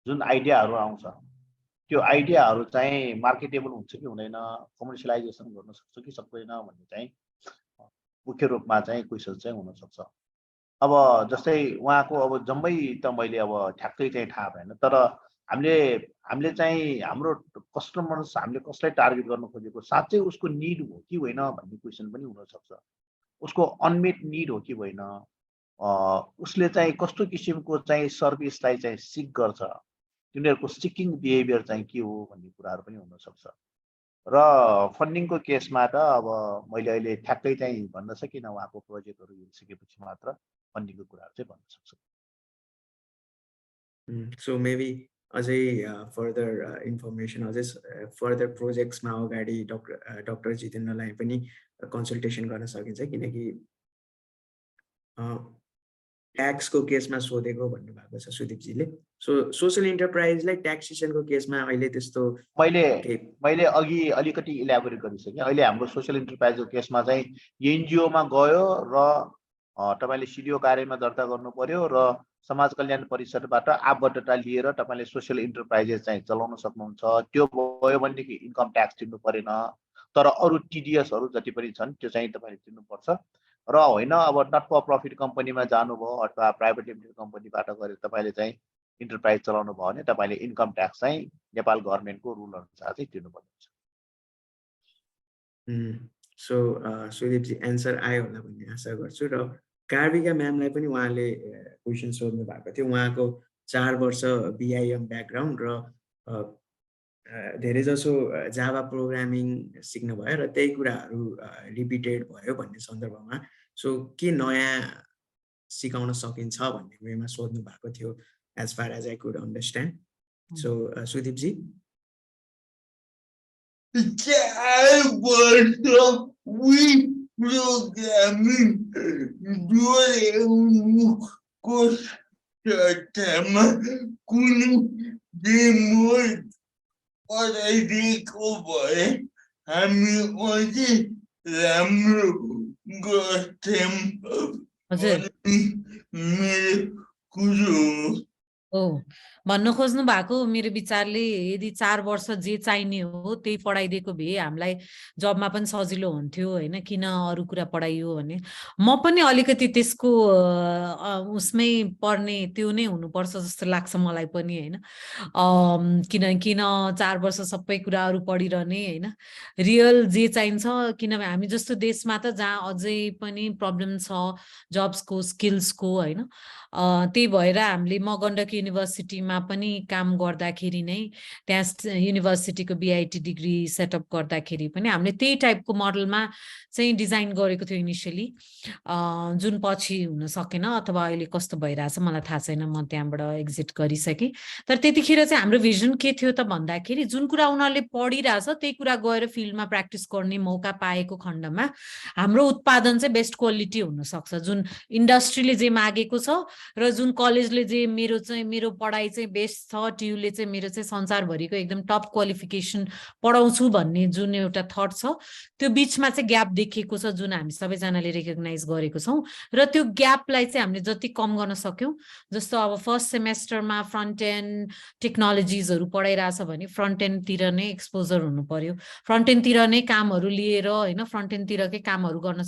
जुन आइडियाहरू आउँछ त्यो आइडियाहरू चाहिँ मार्केटेबल हुन्छ कि हुँदैन, कमर्सियलाइजेसन गर्न सक्छ कि सक्दैन भन्ने चाहिँ मुख्य रूपमा चाहिँ क्वेसन चाहिँ हुन सक्छ। अब जस्तै उहाँको अब जम्मै त मैले अब ठ्याक्कै चाहिँ थाहा भएन, तर हामीले चाहिँ हाम्रो कस्टमर्स हामीले कसलाई टार्गेट गर्न खोजेको साँच्चै उसको निड हो कि होइन भन्ने क्वेसन पनि हुन सक्छ। उसको अनमेट निड हो कि होइन, उसले चाहिँ कस्तो किसिमको चाहिँ सर्भिसलाई चाहिँ सिक गर्छ, तिनीहरूको सिकिङ बिहेभियर चाहिँ के हो भन्ने कुराहरू पनि हुन सक्छ। र फन्डिङको केसमा त अब मैले अहिले ठ्याक्कै चाहिँ भन्न सकिनँ, उहाँको प्रोजेक्टहरू हेरिसकेपछि मात्र फन्डिङको कुराहरू चाहिँ भन्न सक्छु। So maybe अझै फर्दर इन्फर्मेसन अझै फर्दर प्रोजेक्ट्समा अगाडि डक्टर जितेन्द्रलाई पनि कन्सल्टेसन गर्न सकिन्छ, किनकि ट्याक्सको केसमा सोधेको भन्नुभएको छ सुदीपजीले। सो सोसल इन्टरप्राइजलाई ट्याक्सेसनको केसमा अहिले त्यस्तो मैले अघि अलिकति इलाबोरेट गरिसकेँ। अहिले हाम्रो सोसल इन्टरप्राइजको केसमा चाहिँ एनजिओमा गयो र तपाईले सिडिओ कार्यमा दर्ता गर्नु पर्यो र समाज कल्याण परिषदबाट आबद्धता लिएर तपाईले सोशल इन्टरप्राइजेस चाहिँ चलाउन सक्नुहुन्छ। त्यो भयो भनेदेखि इन्कम ट्याक्स तिर्नु परेन, तर अरु टिडीएसहरु जति पनि छन् त्यो चाहिँ तपाईले तिर्नुपर्छ। र होइन अब नट फर प्रफिट कम्पनीमा जानुभयो अथवा प्राइभेट लिमिटेड कम्पनीबाट गरेर तपाईले चाहिँ इन्टरप्राइज चलाउनु भयो भने तपाईले इन्कम ट्याक्स चाहिँ नेपाल गभर्नमेन्टको रुल अनुसार चाहिँ तिर्नुपर्ने हुन्छ। सो सुदीपजी एन्सर आयो होला भन्ने आशा गर्छु। र कार्विका म्यामलाई पनि उहाँले क्वेसन सोध्नु भएको थियो। उहाँको 4 वर्ष बीआईएम ब्याकग्राउन्ड र धेरै जसो जावा प्रोग्रामिङ सिक्नु भयो र त्यही कुराहरू रिपिटेड भयो भन्ने सन्दर्भमा सो के नयाँ सिकाउन सकिन्छ भन्ने वेमा सोध्नु भएको थियो, as far as I could understand. So सुदीपजी 4 वर्ष programming doreको सट्टामा कुनै डेमो पठाइदिएको भए हामी अझै राम्रो गर्थ्यौँ मेरो कुरो हो। भन्नु खोज्नु भएको मेरो विचारले यदि 4 वर्ष जे चाहिने हो त्यही पढाइदिएको भए हामीलाई जबमा पनि सजिलो हुन्थ्यो हैन, किन अरु कुरा पढाइयो भने। म पनि अलिकति त्यसको उसमै पर्ने त्यो नै हुनुपर्छ जस्तो लाग्छ मलाई पनि हैन। किन 4 वर्ष सबै कुराहरू पढिरहने हैन, रियल जे चाहिन्छ। किनभने हामी जस्तो देशमा त जहाँ अझै पनि प्रब्लम छ जब्सको स्किल्सको हैन। त्यही भएर हामीले म गण्डकी युनिभर्सिटीमा पनि काम गर्दाखेरि नै त्यहाँ युनिभर्सिटीको बीआईटी डिग्री सेटअप गर्दाखेरि पनि हामीले त्यही टाइपको मोडलमा चाहिँ डिजाइन गरेको थियो इनिशियली, जुन पछि हुन सकेन अथवा अहिले कस्तो भइरहेछ मलाई थाहा छैन, म त्यहाँबाट एक्जिट गरिसकेँ। तर त्यतिखेर चाहिँ हाम्रो भिजन के थियो त भन्दाखेरि जुन कुरा उनीहरूले पढिरहेछ त्यही कुरा गएर फिल्डमा प्र्याक्टिस गर्ने मौका पाएको खण्डमा हाम्रो उत्पादन चाहिँ बेस्ट क्वालिटी हुनसक्छ। जुन इन्डस्ट्रीले जे मागेको छ र जुन कलेजले जे मेरो पढाइ चाहिँ बेस्ट छ, ट्युले चाहिँ मेरो चाहिँ संसारभरिको एकदम टप क्वालिफिकेसन पढाउँछु भन्ने जुन एउटा थट छ त्यो बिचमा चाहिँ ग्याप देखिएको छ, जुन हामी सबैजनाले रेकग्नाइज गरेको छौँ। र त्यो ग्यापलाई चाहिँ हामीले जति कम गर्न सक्यौँ, जस्तो अब फर्स्ट सेमेस्टरमा फ्रन्ट एन्ड टेक्नोलोजिजहरू पढाइरहेछ भने फ्रन्ट एन्डतिर नै एक्सपोजर हुनु पर्यो, फ्रन्ट एन्डतिर नै कामहरू लिएर होइन फ्रन्ट एन्डतिरकै कामहरू गर्न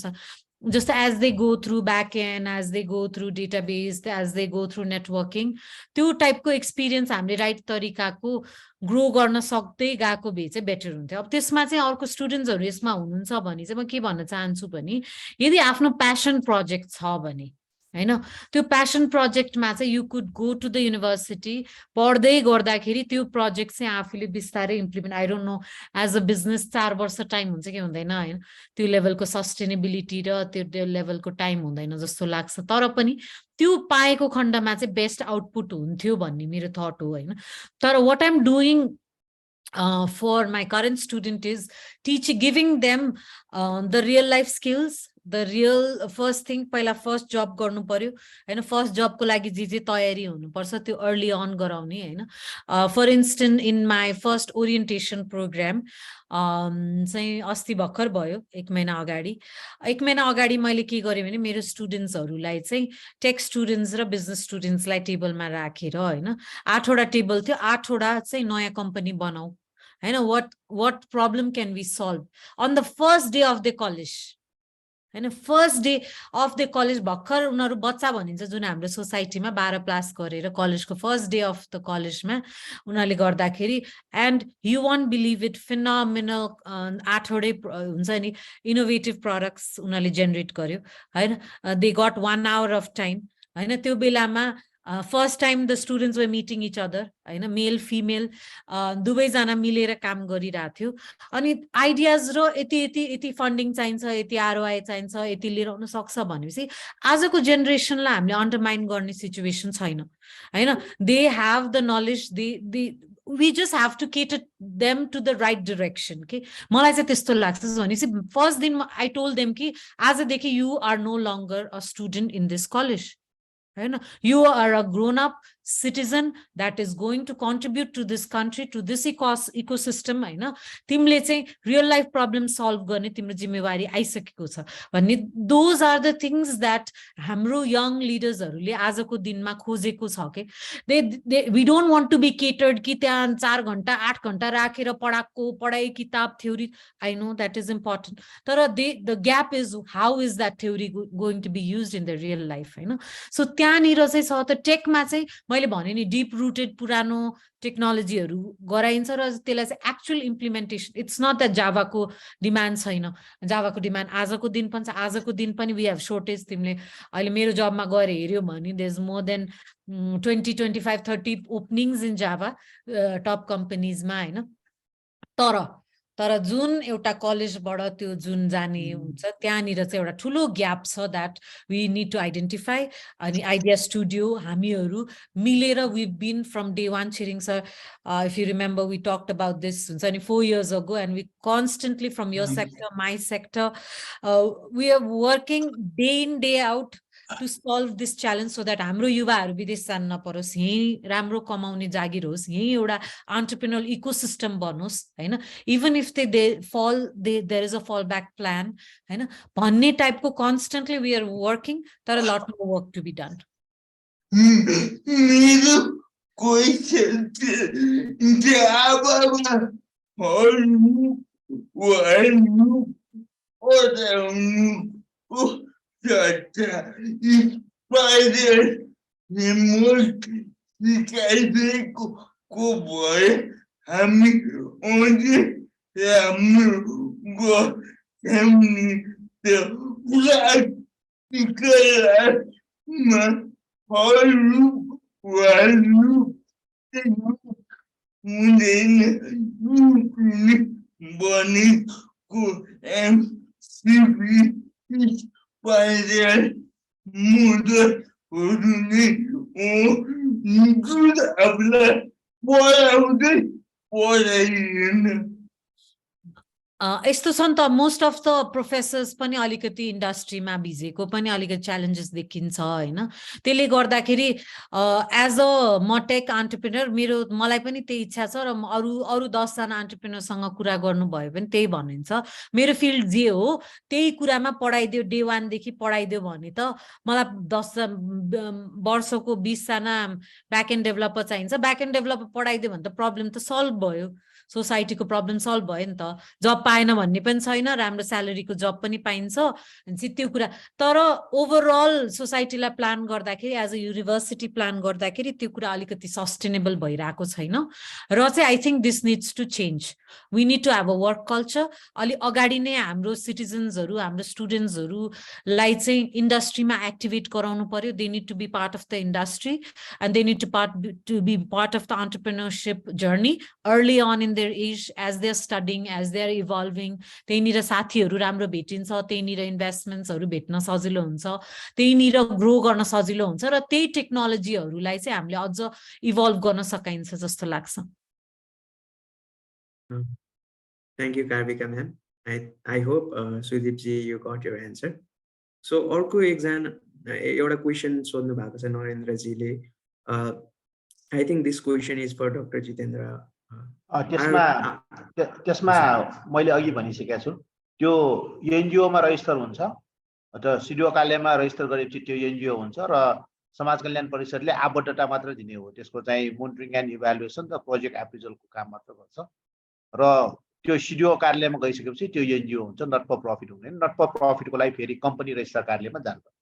जस्तो as they go through back end, as they go through database, as they go through networking, त्यो टाइपको एक्सपिरियन्स हामीले राइट तरिकाको ग्रो गर्न सक्दै गएको भए चाहिँ बेटर हुन्थ्यो। अब त्यसमा चाहिँ अर्को स्टुडेन्ट्सहरू यसमा हुनुहुन्छ भने चाहिँ म के भन्न चाहन्छु भने यदि आफ्नो प्यासन प्रोजेक्ट छ भने हैन त्यो प्यासन प्रोजेक्टमा चाहिँ you could go to the university पढ्दै गर्दाखेरि त्यो प्रोजेक्ट चाहिँ आफूले बिस्तारै implement I don't know as a business 4 वर्ष टाइम हुन्छ कि हुँदैन हैन त्यो लेभलको सस्टेनेबिलिटी र त्यो लेभलको टाइम हुँदैन जस्तो लाग्छ तर पनि त्यो पाएको खण्डमा चाहिँ बेस्ट आउटपुट हुन्थ्यो भन्ने मेरो थट हो हैन तर what I am doing for my current student is giving them the real life skills, the real first thing, पहिला first job गर्नु पर्यो हैन first job को लागि जे तयारी हुनुपर्छ त्यो early on गराउने हैन for instance in my first orientation program चाहिँ अस्ति भर्खर भयो एक महिना अगाडि मैले के गरेँ भने मेरो स्टुडेन्ट्सहरुलाई चाहिँ टेक स्टुडेन्ट्स र बिजनेस स्टुडेन्ट्सलाई टेबलमा राखेर हैन 8 वटा टेबल थियो 8 वटा चाहिँ नयाँ कम्पनी बनाऊ हैन what problem can we solve on the first day of the college हैन first day of the college भर्खर उनीहरु बच्चा भनिन्छ जुन हाम्रो सोसाइटीमा 12 क्लास गरेर कलेजको फर्स्ट डे अफ द कलेजमा उनीहरुले गर्दाखेरि and you won't believe it phenomenal 8 वटै हुन्छ नि इनोभेटिभ प्रोडक्ट्स उनीहरुले जेनेरेट गर्यो हैन they got 1 hour of time हैन त्यो बेलामा first time the students were meeting each other हैन मेल फिमेल दुवैजना मिलेर काम गरिरहेको थियो अनि आइडियाज र यति फन्डिङ चाहिन्छ यति आरओआई चाहिन्छ यति लिएर आउन सक्छ भनेपछि आजको जेनेरेसनलाई हामीले अन्डरमाइन गर्ने सिचुएसन छैन हैन they have the knowledge they we just have to cater them to the right direction okay मलाई चाहिँ त्यस्तो लाग्छ भनेपछि फर्स्ट दिन I told them कि आजदेखि you are no longer a student in this college you are a grown up citizen that is going to contribute to this country to this ecosystem हैन तिमीले चाहिँ रियल लाइफ प्रब्लम सल्भ गर्ने तिम्रो जिम्मेवारी आइसकेको छ भन्ने those are the things that हाम्रो young leadersहरुले आजको दिनमा खोजेको छ के we don't want to be catered कि त्यहाँ 4 घण्टा 8 घण्टा राखेर पढाएको पढाइ किताब theory I know that is important तर the gap is how is that theory going to be used in the real life हैन so त्यहाँनिर चाहिँ छ त टेकमा चाहिँ मैले भने नि डीप रुटेड पुरानो टेक्नोलोजीहरु गराइन्छ र त्यसलाई चाहिँ actual implementation it's not that जावाको डिमान्ड छैन जावाको डिमान्ड आजको दिन पनि छ आजको दिन पनि वी हेभ शॉर्टेज तिमीले अहिले मेरो जबमा गएर हेर्यो भने there is more than 20 25 30 openings in Java top कम्पनीजमा हैन तर जुन एउटा कलेजबाट त्यो जुन जाने हुन्छ त्यहाँनिर चाहिँ एउटा ठुलो ग्याप छ that we need to identify अनि आइडिया स्टुडियो हामीहरु मिलेर we been from day 1 Tshering sir if you remember we talked about this हुन्छ नि 4 years ago and we constantly from your sector my sector we are working day in day out to solve this challenge so that हाम्रो युवाहरु विदेश जान नपरोस् यही राम्रो कमाउने जागिर होस् यही एउटा entrepreneurial ecosystem बनोस् हैन even if they fall there is a fallback plan हैन भन्ने टाइपको constantly we are working तर a lot more work to be done मेरो क्वेशन जाबामा हल्नु वल्नु ओर्नु inspired remote निकालेको को भए हामी only राम्रो गर्नु त्यो प्र्याक्टिकलमा हल्नु वल्नु हुँदैन भनेको एमसिपी Padre muda uruni good habla por यस्तो छ नि त मोस्ट अफ द प्रोफेसर्स पनि अलिकति इन्डस्ट्रीमा भिजेको पनि अलिकति च्यालेन्जेस देखिन्छ हैन त्यसले गर्दाखेरि एज अ म टेक एन्टरप्रेन्योर मलाई पनि त्यही इच्छा छ र अरु 10 जना एन्टरप्रेन्योरसँग कुरा गर्नु भयो भने त्यही भनिन्छ मेरो फिल्ड जे हो त्यही कुरामा पढाइदियो डे 1 देखि पढाइदियो भने त मलाई 10 वर्षको 20 जना ब्याक एन्ड डेभलपर चाहिन्छ ब्याक एन्ड डेभलपर पढाइदियो भने त प्रब्लम त सल्भ भयो सोसाइटीको प्रब्लम सल्भ भयो नि त जब पाएन भन्ने पनि छैन राम्रो स्यालेरीको जब पनि पाइन्छ अनि त्यो कुरा तर ओभरअल सोसाइटीलाई प्लान गर्दाखेरि एज अ युनिभर्सिटी प्लान गर्दाखेरि त्यो कुरा अलिकति सस्टेनेबल भइराको छैन र चाहिँ I think this needs to change We need to have a work culture. अलि अगाडि नै हाम्रो सिटिजन्सहरु हाम्रो स्टुडेन्ट्सहरुलाई चाहिँ इन्डस्ट्रीमा एक्टिभेट गराउनु पर्यो. They need to be part of the industry and they need to be part of the entrepreneurship journey early on in their age as they're studying, as they're evolving. त्यहीनिर साथीहरु राम्रो भेटिन्छ, त्यहीनिर इन्भेस्टमेन्ट्सहरु भेट्न सजिलो हुन्छ, त्यहीनिर ग्रो गर्न सजिलो हुन्छ र त्यही टेक्नोलोजीहरुलाई चाहिँ हामीले अझ इभल्भ गर्न सकिन्छ जस्तो लाग्छ. Thank you, Karvika ma'am. I hope Sudeep ji you got your answer. So अर्को एकजना एउटा क्वेशन सोध्नु भएको छ नरेन्द्र जीले. I think this question is for Dr. Jeetendra. त्यसमा मैले अघि भनिसकेको छु त्यो एनजिओ मा रजिस्टर हुन्छ अथवा सिडिओ कार्यालयमा रजिस्टर गरेपछि त्यो एनजिओ हुन्छ र समाज कल्याण परिषदले आबद्धता मात्र दिने हो. त्यसको चाहिँ मोनिटरिङ एन्ड इभ्यालुएसन र प्रोजेक्ट एप्रिजलको काम मात्र गर्छ र त्यो सिडिओ कार्यालयमा गइसकेपछि त्यो एनजिओ हुन्छ, नट फर प्रफिट हुँदैन. नट फर प्रफिटको लागि फेरि कम्पनी रजिस्टर कार्यालयमा जानुपर्छ.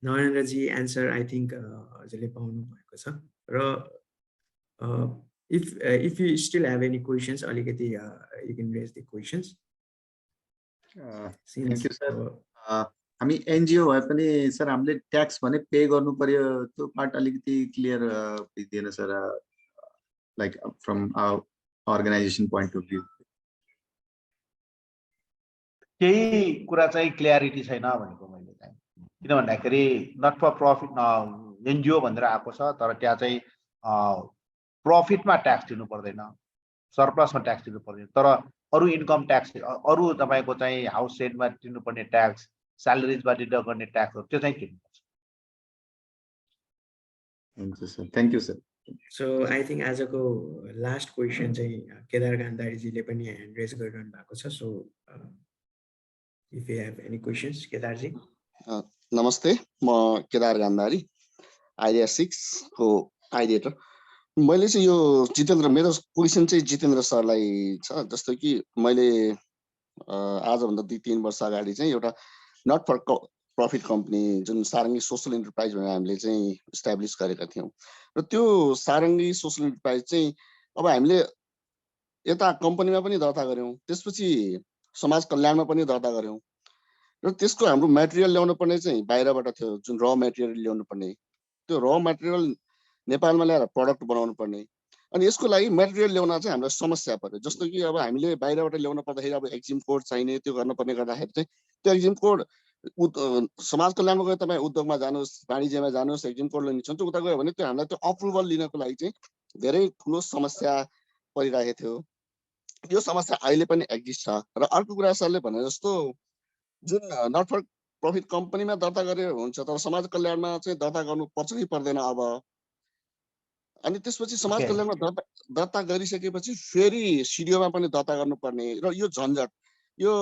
Narendra ji answer I think हजुरले पाउनु भएको छ र if you still have any questions अलिकति you can raise the questions. Thank you sir. हामी एनजिओ भए पनि सर हामीले ट्याक्स भने पे गर्नु पर्यो त्यो पार्ट अलिकति क्लियर दिएन sir, like from our organisation point of view. केही कुरा चाहिँ क्ल्यारिटी छैन भनेको मैले चाहिँ, किन भन्दाखेरि नट फर प्रफिट एनजिओ भनेर आएको छ तर त्यहाँ चाहिँ प्रफिटमा ट्याक्स दिनु पर्दैन, सरप्लसमा ट्याक्स दिनु पर्दैन, तर अरु इन्कम ट्याक्स अरु तपाईको चाहिँ हाउस रेन्टमा दिनुपर्ने ट्याक्स, स्यालेरिजबाट डिडक्ट गर्ने ट्याक्सहरु त्यो चाहिँ तिर्नुपर्छ. हुन्छ sir, thank you sir. So I think आजको लास्ट क्वेशन चाहिँ केदार गान्धारी जीले पनि ह्यान्ड रेज गरिरहनु भएको छ. So if you have any questions, Kedar जी. नमस्ते, म केदार गान्धारी आइडिया 6 को आइडिएटर. मैले चाहिँ यो जितेन्द्र, मेरो क्वेसन चाहिँ जितेन्द्र सरलाई छ. जस्तो कि मैले आजभन्दा 2-3 वर्ष अगाडि चाहिँ एउटा नट फर प्रफिट कम्पनी जुन सारङ्गी सोशल एन्टरप्राइज भनेर हामीले चाहिँ इस्टाब्लिस गरेका थियौँ र त्यो सारङ्गी सोशल एन्टरप्राइज चाहिँ अब हामीले यता कम्पनीमा पनि दर्ता गर्यौँ, त्यसपछि समाज कल्याणमा पनि दर्ता गर्यौँ र त्यसको हाम्रो मटेरियल ल्याउनु पर्ने चाहिँ बाहिरबाट थियो. जुन र मटेरियल ल्याउनु पर्ने त्यो र मटेरियल नेपालमा ल्याएर प्रडक्ट बनाउनु पर्ने, अनि यसको लागि मटेरियल ल्याउन चाहिँ हामीलाई समस्या पर्यो. जस्तो कि अब हामीले बाहिरबाट ल्याउन पर्दाखेरि अब एक्जिम कोड चाहिने, त्यो गर्न पर्ने गर्दाखेरि चाहिँ त्यो एक्जिम कोड समाज कल्याणमा गयो तपाईँ उद्योगमा जानुहोस्, वाणिज्यमा जानुहोस्, एक्जिम कोड लिनु छ उता गयो भने त्यो हामीलाई त्यो अप्रुभल लिनको लागि चाहिँ धेरै ठुलो समस्या परिरहेको थियो. यो समस्या अहिले पनि एक्जिस्ट छ. र अर्को कुरा सरले भने जस्तो जुन नट फर प्रफिट कम्पनीमा दर्ता गरे हुन्छ तर समाज कल्याणमा चाहिँ दर्ता गर्नु पर्छ कि पर्दैन अब, अनि त्यसपछि समाज कल्याणमा दर्ता गरिसकेपछि फेरि सिडिओमा पनि दर्ता गर्नुपर्ने र यो झन्झट यो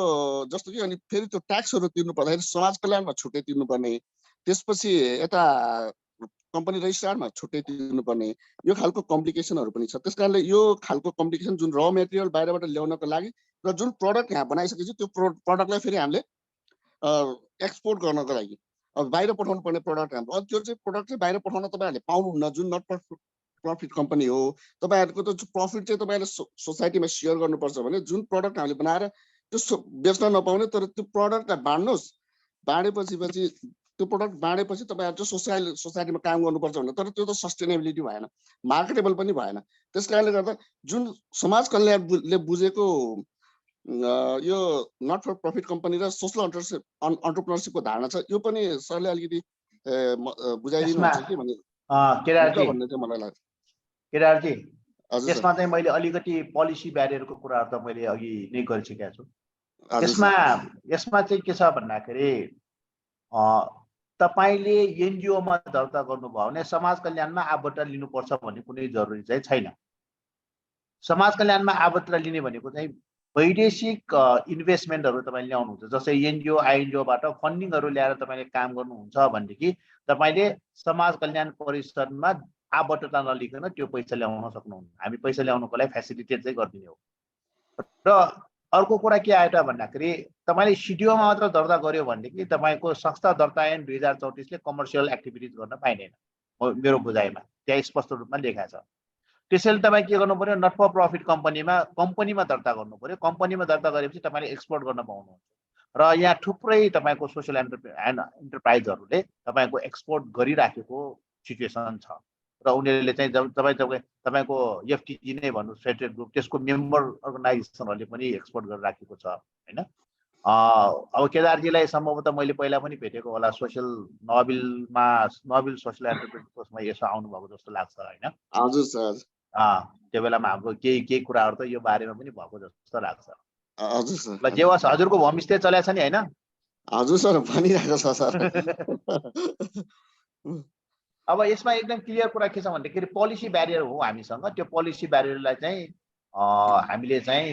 जस्तो कि अनि फेरि त्यो ट्याक्सहरू तिर्नु पर्दाखेरि समाज कल्याणमा छुट्टै तिर्नुपर्ने, त्यसपछि यता कम्पनी रजिस्ट्रारमा छुट्टै तिर्नुपर्ने, यो खालको कम्प्लिकेसनहरू पनि छ. त्यसकारणले यो खालको कम्प्लिकेसन जुन र मेटेरियल बाहिरबाट ल्याउनको लागि र जुन प्रडक्ट यहाँ बनाइसकेपछि त्यो प्रडक्टलाई फेरि हामीले एक्सपोर्ट गर्नको लागि अब बाहिर पठाउनु पर्ने प्रडक्ट हाम्रो, अब त्यो चाहिँ प्रडक्ट चाहिँ बाहिर पठाउन तपाईँहरूले पाउनुहुन्न. जुन नट प्रफिट कम्पनी हो तपाईँहरूको त प्रफिट चाहिँ तपाईँहरूले सोसाइटीमा सेयर गर्नुपर्छ भने जुन प्रडक्ट हामीले बनाएर त्यो बेच्न नपाउने तर त्यो प्रडक्टलाई बाँड्नुहोस्, बाँडेपछि त्यो प्रडक्ट बाँडेपछि तपाईँहरू चाहिँ सोसाइटीमा काम गर्नुपर्छ भने तर त्यो त सस्टेनेबिलिटी भएन, मार्केटेबल पनि भएन. त्यस कारणले गर्दा जुन समाज कल्याणले बुझेको यो नट फर प्रफिट कम्पनी र सोशल अन्टरप्रेन्योरशिपको धारणा छ यो पनि सरले अलिकति बुझाइदिनुहुन्छ कि भन्ने भन्ने चाहिँ मलाई लाग्छ. केदारजी, यसमा चाहिँ मैले अलिकति पोलिसी ब्यारियरको कुराहरू त मैले अघि नै गरिसकेको छु. यसमा चाहिँ के छ भन्दाखेरि तपाईले एनजिओमा दर्ता गर्नुभयो भने समाज कल्याणमा आबद्ध लिनुपर्छ भन्ने कुनै जरुरी चाहिँ छैन. समाज कल्याणमा आबद्ध लिने भनेको चाहिँ वैदेशिक इन्भेस्टमेन्टहरू तपाईँले ल्याउनुहुन्छ. जस्तै एनजिओ आइएनजिओबाट फन्डिङहरू ल्याएर तपाईँले काम गर्नुहुन्छ भनेदेखि तपाईँले समाज कल्याण परिषदमा आबद्धता नलिकन त्यो पैसा ल्याउन सक्नुहुन्न. हामी पैसा ल्याउनको लागि फेसिलिटेट चाहिँ गरिदिने हो. र अर्को कुरा के आयो त भन्दाखेरि तपाईँले सिडिओमा मात्र दर्ता गर्यो भनेदेखि तपाईँको संस्था दर्ता ऐन 2034 ले कमर्सियल एक्टिभिटिज गर्न पाइँदैन मेरो बुझाइमा. त्यहाँ स्पष्ट रूपमा लेखाएको छ। त्यसैले तपाईँ के गर्नु पर्यो, नट फर प्रफिट कम्पनीमा दर्ता गर्नु पर्यो। कम्पनीमा दर्ता गरेपछि तपाईँले एक्सपोर्ट गर्न पाउनुहुन्छ। र यहाँ थुप्रै तपाईँको सोसियल एन्टरप्राइजहरूले तपाईँको एक्सपोर्ट गरिराखेको सिचुएसन छ र उनीहरूले चाहिँ तपाईँको एफटिजी नै भन्नु, फेडरेट ग्रुप, त्यसको मेम्बर अर्गनाइजेसनहरूले पनि एक्सपोर्ट गरिराखेको छ होइन। अब केदारजीलाई सम्भवतः मैले पहिला पनि भेटेको होला, नोबेल सोसियल एन्टरप्रेन्योरसिपमा यसो आउनुभएको जस्तो लाग्छ होइन। हजुर सर। त्यो बेलामा हाम्रो केही कुराहरू त यो बारेमा पनि भएको जस्तो लाग्छ। हजुर सर। ल जे होस्, हजुरको होमस्टे चलेको छ नि होइन? हजुर सर, भनिरहेको छ सर। अब यसमा एकदम क्लियर कुरा के छ भन्दाखेरि पोलिसी ब्यारियर हो हामीसँग। त्यो पोलिसी ब्यारियरलाई चाहिँ हामीले चाहिँ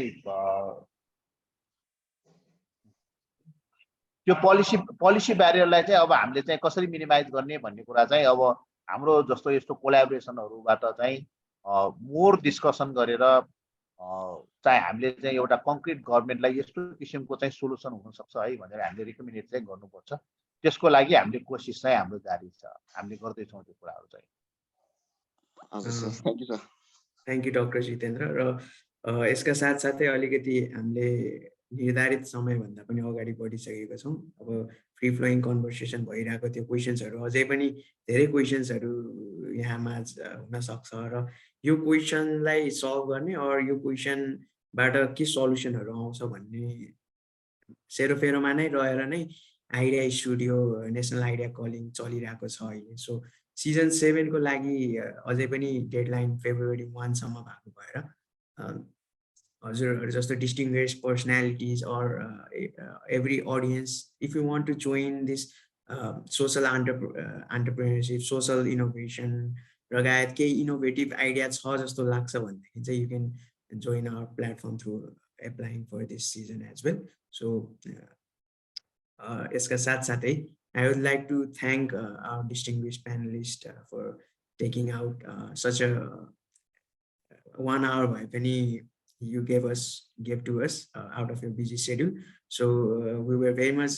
त्यो पोलिसी ब्यारियरलाई चाहिँ अब हामीले चाहिँ कसरी मिनिमाइज गर्ने भन्ने कुरा चाहिँ अब हाम्रो जस्तो यस्तो कोलाबोरेसनहरूबाट चाहिँ मोर डिस्कसन गरेर चाहिँ हामीले चाहिँ एउटा कङ्क्रिट गभर्मेन्टलाई यस्तो किसिमको चाहिँ सोलुसन हुनसक्छ है भनेर हामीले रिकमेन्डेड चाहिँ गर्नुपर्छ। त्यसको लागि हामीले कोसिस चाहिँ हाम्रो जारी छ, हामीले गर्दैछौँ त्यो कुराहरू चाहिँ। हजुर sir, thank you sir. Thank you doctor Jitendra. र यसका साथसाथै अलिकति हामीले निर्धारित समयभन्दा पनि अगाडि बढिसकेका छौँ। अब फ्री फ्लोइङ कन्भर्सेसन भइरहेको त्यो क्वेसन्सहरू अझै पनि धेरै क्वेसन्सहरू यहाँमा हुनसक्छ र यो क्वेसनलाई सल्भ गर्ने अर यो क्वेसनबाट के सल्युसनहरू आउँछ भन्ने सेरोफेरोमा नै रहेर नै idea studio national idea calling चलिरहेको छ अहिले। सो सिजन 7 को लागि अझै पनि डेडलाइन फेब्रुअरी 1 सम्म भएको भएर हजुरहरू जस्तो distinguished personalities or every audience, if you want to join this social entrepreneurship, social innovation लगायत केही इनोभेटिभ आइडिया छ जस्तो लाग्छ भनेदेखि चाहिँ you can join our platform through applying for this season as well. So यसका साथसाथै I would like to thank our distinguished panelists for taking out such a 1 hour by penny you gave to us out of your busy schedule. So we were very much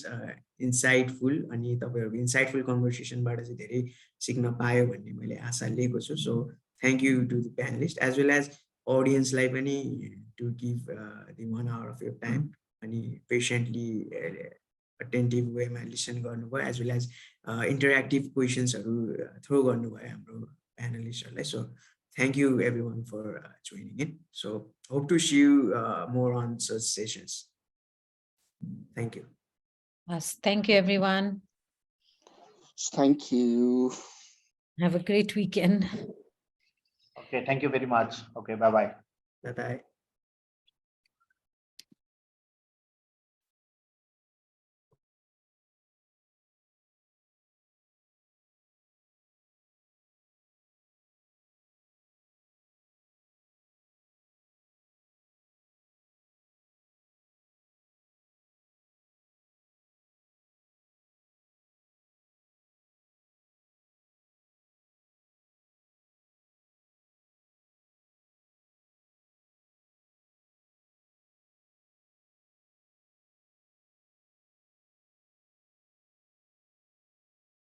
insightful अनि तपाईहरुको insightful conversation बाट चाहिँ धेरै सिक्न पायो भन्ने मैले आशा लिएको छु। So thank you to the panelists as well as audience लाई पनि to give the 1 hour of your time अनि patiently attentive way मा listen गर्नुभयो as well as interactive questions हरु throw गर्नुभयो हाम्रो panelists हरुलाई। So thank you everyone for joining in. So hope to see you more on such sessions. Thank you. Yes, thank you everyone. Thank you. Have a great weekend. Okay, thank you very much. Okay, bye-bye. Bye-bye.